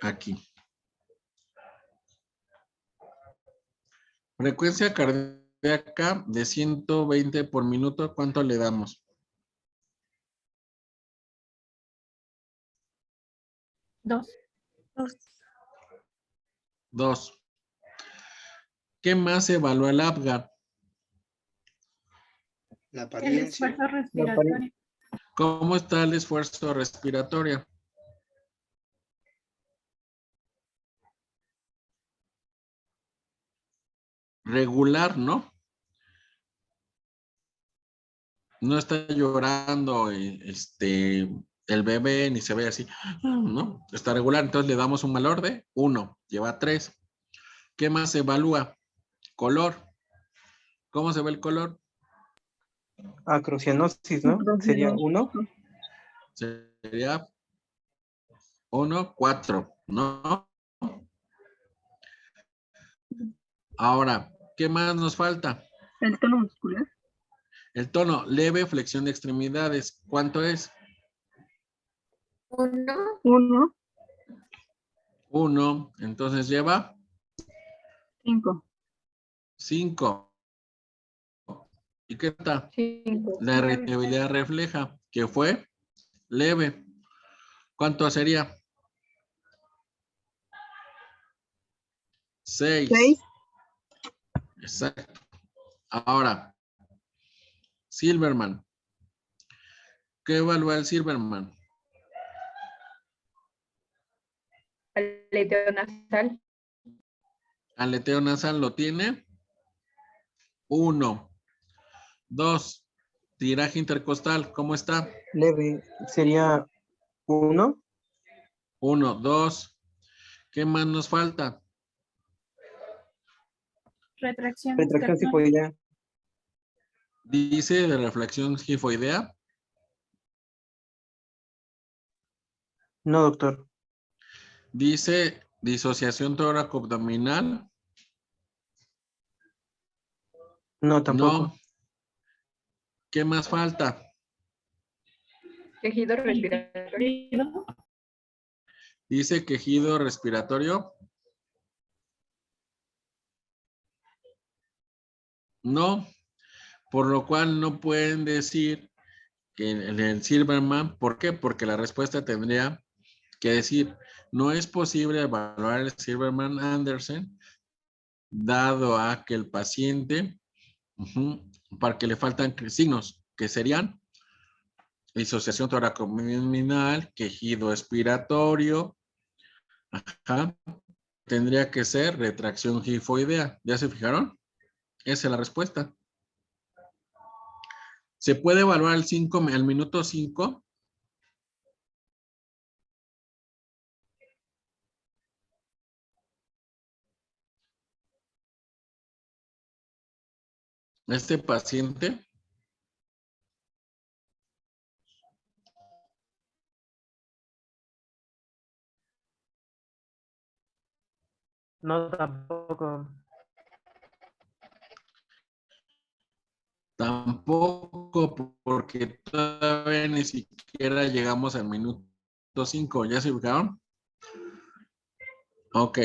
Aquí. Frecuencia cardíaca de 120 por minuto, ¿cuánto le damos? 2. 2. ¿Qué más evalúa el Apgar? La El apariencia. esfuerzo respiratorio. ¿Cómo está el esfuerzo respiratorio? Regular, ¿no? No está llorando el bebé ni se ve así, ¿no? Está regular, entonces le damos un valor de 1, lleva 3. ¿Qué más se evalúa? Color. ¿Cómo se ve el color? Acrocianosis, ¿no? Sería 1. Sería 1, 4, ¿no? Ahora, ¿qué más nos falta? El tono muscular. El tono, leve flexión de extremidades. ¿Cuánto es? 1. 1. 1. Entonces lleva 5. 5. ¿Y qué está? 5. La irritabilidad refleja, que fue leve. ¿Cuánto sería? 6. Exacto. Ahora, Silverman. ¿Qué evalúa el Silverman? Aleteo nasal. Aleteo nasal lo tiene. 1. 2. Tiraje intercostal, ¿cómo está? Leve, sería 1. 1, 2. ¿Qué más nos falta? Retracción Sifoidea. Dice de reflexión gifoidea. No, doctor. Dice disociación tóraco-abdominal. No, tampoco. No. ¿Qué más falta? Tejido respiratorio. Dice quejido respiratorio. No. Por lo cual no pueden decir que en el Silverman, ¿por qué? Porque la respuesta tendría que decir, no es posible evaluar el Silverman-Andersen dado a que el paciente, para que le faltan signos, que serían disociación toracoabdominal, quejido expiratorio. Ajá. Tendría que ser retracción gifoidea. ¿Ya se fijaron? Esa es la respuesta. ¿Se puede evaluar al minuto 5? Este paciente. No, tampoco. Tampoco, porque todavía ni siquiera llegamos al minuto 5. ¿Ya se fijaron? Ok.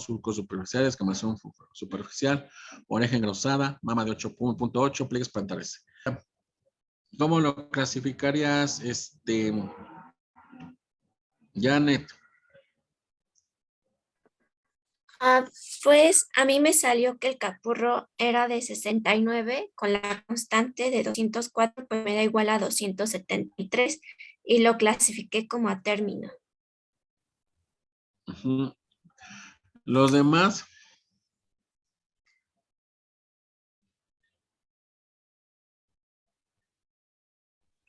Surcos superficiales, escamación superficial, oreja engrosada, mama de 8.8, pliegues plantares. ¿Cómo lo clasificarías, Janet? Pues a mí me salió que el capurro era de 69 con la constante de 204, pues me da igual a 273 y lo clasifiqué como a término. Los demás.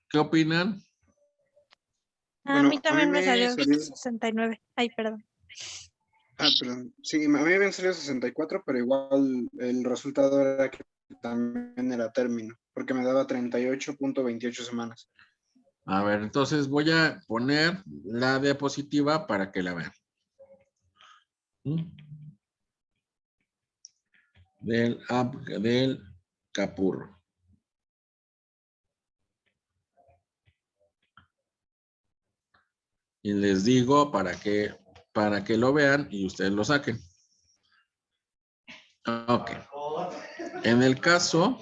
¿Qué opinan? A mí también me salió 69. Ay, perdón. Perdón. Sí, a mí me habían salido 64, pero igual el resultado era que también era término, porque me daba 38.28 semanas. A ver, entonces voy a poner la diapositiva para que la vean. Del capurro. Y les digo para que lo vean y ustedes lo saquen. Ok. En el caso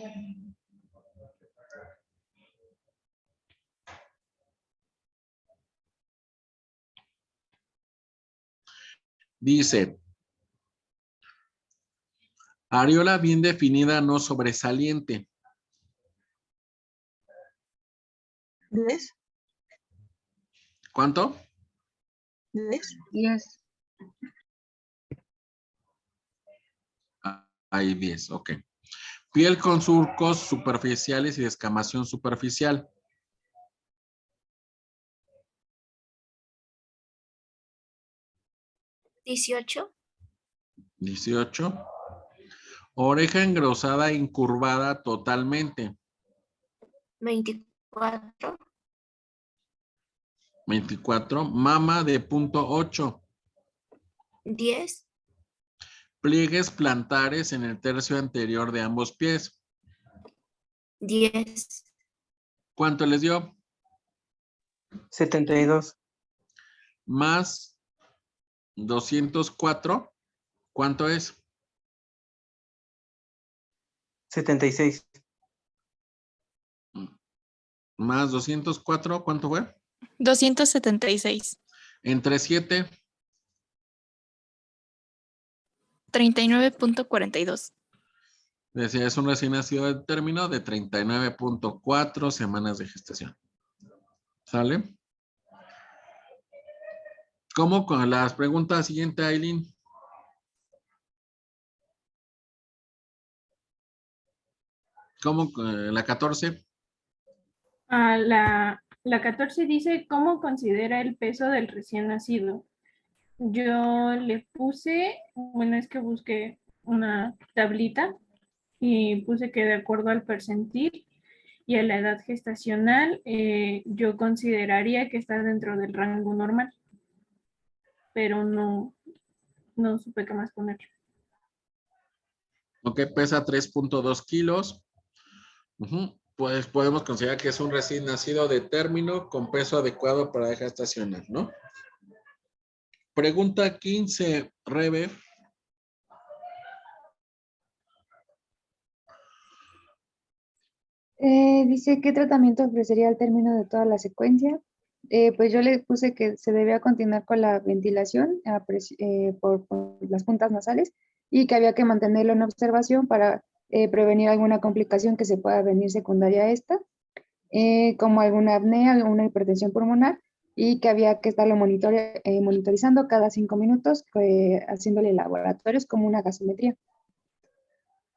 dice, areola bien definida, no sobresaliente. ¿10? ¿Cuánto? 10. Hay 10, ok. Piel con surcos superficiales y descamación superficial. 18. 18. Oreja engrosada e incurvada totalmente. 24. 24. Mama de punto 8. 10. Pliegues plantares en el tercio anterior de ambos pies. 10. ¿Cuánto les dio? 72. Más 204. ¿Cuánto es? 76. Más 204, ¿cuánto fue? 276. Entre 7. 39.42. Decía, es un recién nacido de término de 39.4 semanas de gestación. ¿Sale? ¿Cómo con las preguntas siguiente, Aileen? ¿Cómo con la 14? La 14 dice, ¿cómo considera el peso del recién nacido? Yo le puse, bueno, es que busqué una tablita y puse que de acuerdo al percentil y a la edad gestacional, yo consideraría que está dentro del rango normal, pero no supe qué más poner. Ok, pesa 3.2 kilos. Pues podemos considerar que es un recién nacido de término con peso adecuado para la gestacional, ¿no? Pregunta 15, Rebe. Dice, ¿qué tratamiento ofrecería al término de toda la secuencia? Pues yo le puse que se debía continuar con la ventilación por las puntas nasales y que había que mantenerlo en observación para prevenir alguna complicación que se pueda venir secundaria a esta. como alguna apnea o una hipertensión pulmonar, y que había que estarlo monitorizando cada 5 minutos, haciéndole laboratorios como una gasometría.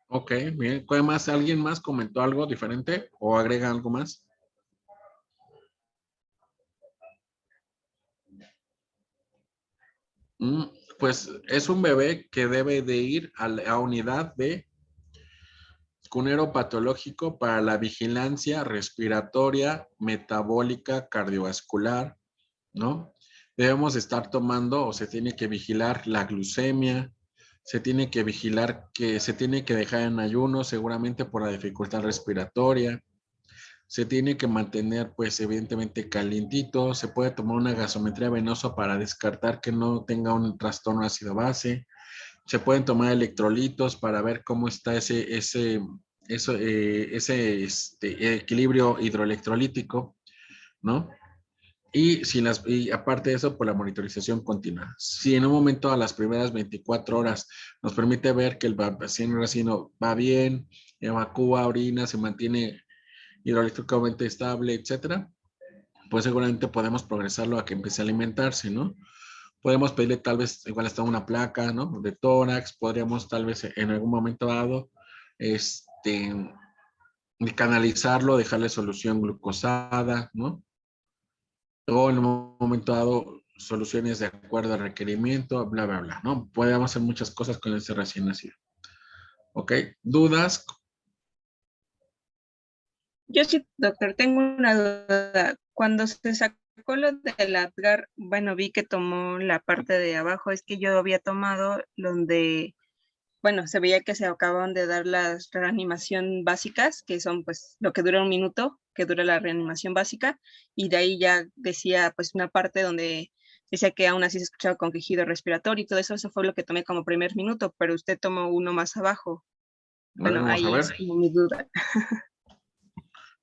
Ok, bien. ¿Cuál más? ¿Alguien más comentó algo diferente o agrega algo más? Pues es un bebé que debe de ir a la unidad de cunero patológico para la vigilancia respiratoria, metabólica, cardiovascular, ¿no? Debemos estar tomando o se tiene que vigilar la glucemia, se tiene que vigilar que se tiene que dejar en ayuno seguramente por la dificultad respiratoria, se tiene que mantener pues evidentemente calientito, se puede tomar una gasometría venosa para descartar que no tenga un trastorno ácido base, se pueden tomar electrolitos para ver cómo está ese equilibrio hidroelectrolítico, ¿no? Y aparte de eso, por la monitorización continua. Si en un momento a las primeras 24 horas nos permite ver que el paciente recién va bien, evacúa, orina, se mantiene hidroeléctricamente estable, etcétera, pues seguramente podemos progresarlo a que empiece a alimentarse, ¿no? Podemos pedirle tal vez igual hasta una placa, ¿no? De tórax, podríamos tal vez en algún momento dado, canalizarlo, dejarle solución glucosada, ¿no? O en un momento dado, soluciones de acuerdo al requerimiento, bla, bla, bla, ¿no? Podemos hacer muchas cosas con ese recién nacido. ¿Ok? ¿Dudas? Yo sí, doctor, tengo una duda. Cuando se sacó lo del Apgar, bueno, vi que tomó la parte de abajo, es que yo había tomado donde, bueno, se veía que se acababan de dar las reanimación básicas, que son pues lo que dura 1 minuto, que dura la reanimación básica, y de ahí ya decía pues una parte donde decía que aún así se escuchaba con quejido respiratorio y todo eso, eso fue lo que tomé como primer minuto, pero usted tomó uno más abajo. Bueno, Vamos a ahí ver. es como mi duda.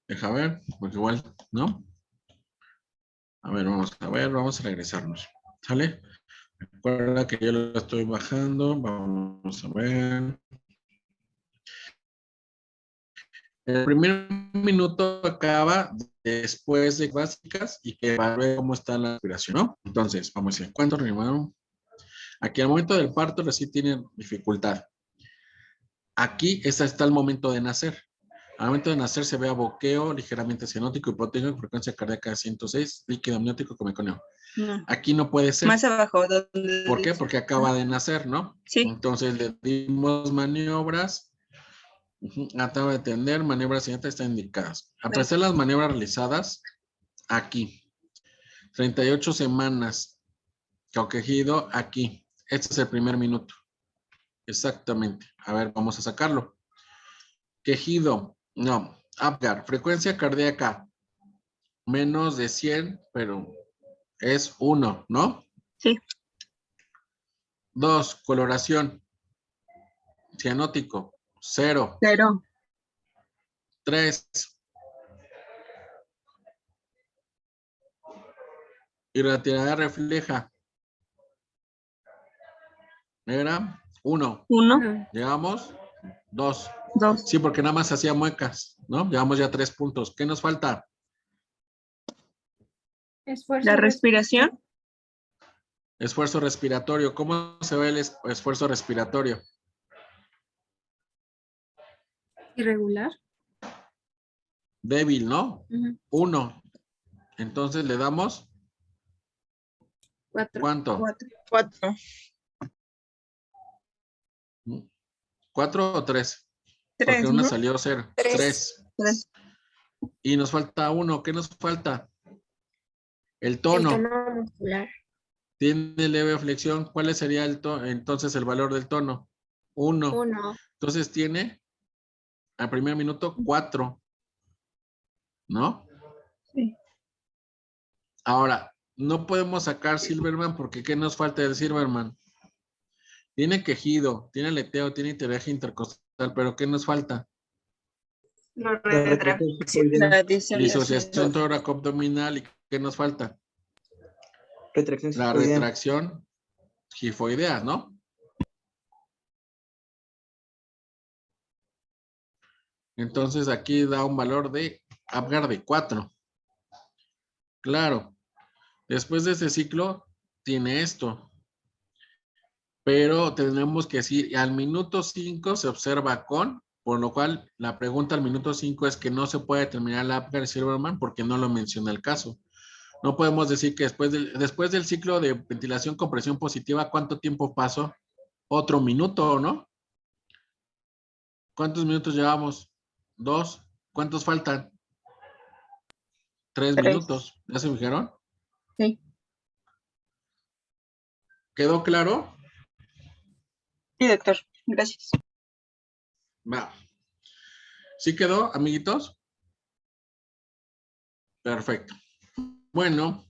Deja ver, pues igual, ¿no? A ver, vamos a regresarnos. ¿Sale? Recuerda que yo lo estoy bajando. Vamos a ver. El primer minuto acaba después de básicas y que va a ver cómo está la respiración, ¿no? Entonces, vamos a ver, ¿cuánto reanimaron? Aquí al momento del parto recién tienen dificultad. Aquí está el momento de nacer. Al momento de nacer se ve a boqueo, ligeramente cianótico, hipotécnico, frecuencia cardíaca de 106, líquido amniótico, comeconeo. No. Aquí no puede ser. Más abajo. ¿Por qué? Porque acaba de nacer, ¿no? Sí. Entonces le dimos maniobras. Acaba de tener maniobras siguientes están indicadas. Apreciar las maniobras realizadas aquí. 38 semanas. Quejido aquí. Este es el primer minuto. Exactamente. A ver, vamos a sacarlo. Quejido. No. Apgar. Frecuencia cardíaca. Menos de 100, pero es 1, ¿no? Sí. 2. Coloración. Cianótico. 0. 0. 3. Irritabilidad refleja. Era 1. 1. Llegamos 2. 2. Sí, porque nada más hacía muecas, ¿no? Llevamos ya 3 puntos. ¿Qué nos falta? Esfuerzo. La respiración. Esfuerzo respiratorio. ¿Cómo se ve el esfuerzo respiratorio? Irregular. Débil, ¿no? 1. Entonces le damos 4. ¿cuánto? 4. 4 o 3. 3. Porque una salió 0. 3. 3. Y nos falta 1. ¿Qué nos falta? El tono. El tono muscular. Tiene leve flexión. ¿Cuál sería entonces el valor del tono? 1. 1. Entonces tiene al primer minuto 4. ¿No? Sí. Ahora, no podemos sacar Silverman porque ¿qué nos falta del Silverman? Tiene quejido, tiene aleteo, tiene interés intercostal, pero ¿qué nos falta? La Disociación tóraco-abdominal. ¿Y qué nos falta? La retracción gifoidea, ¿no? Entonces aquí da un valor de Apgar de 4. Claro, después de este ciclo tiene esto. Pero tenemos que decir, al minuto 5 se observa con, por lo cual la pregunta al minuto 5 es que no se puede terminar la Apgar Silverman porque no lo menciona el caso. No podemos decir que después del ciclo de ventilación con presión positiva, ¿cuánto tiempo pasó? Otro minuto, ¿no? ¿Cuántos minutos llevamos? 2. ¿Cuántos faltan? 3 minutos. ¿Ya se fijaron? Sí. ¿Quedó claro? Sí, doctor. Gracias. Va. ¿Sí quedó, amiguitos? Perfecto. Bueno,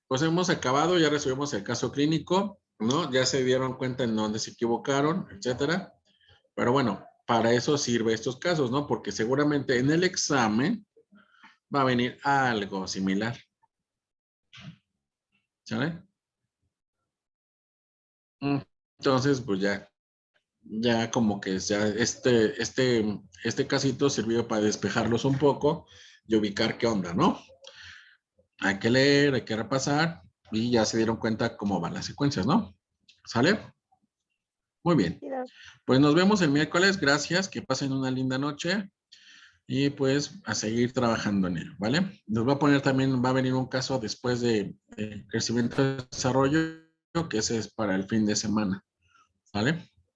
pues hemos acabado, ya resolvimos el caso clínico, ¿no? Ya se dieron cuenta en dónde se equivocaron, etcétera. Pero bueno, para eso sirve estos casos, ¿no? Porque seguramente en el examen va a venir algo similar. ¿Sale? Entonces, pues ya como que ya este casito sirvió para despejarlos un poco y ubicar qué onda, ¿no? Hay que leer, hay que repasar y ya se dieron cuenta cómo van las secuencias, ¿no? ¿Sale? Muy bien. Pues nos vemos el miércoles. Gracias. Que pasen una linda noche. Y pues a seguir trabajando en ello, ¿vale? Nos va a poner también, va a venir un caso después de crecimiento y desarrollo, que ese es para el fin de semana, ¿vale?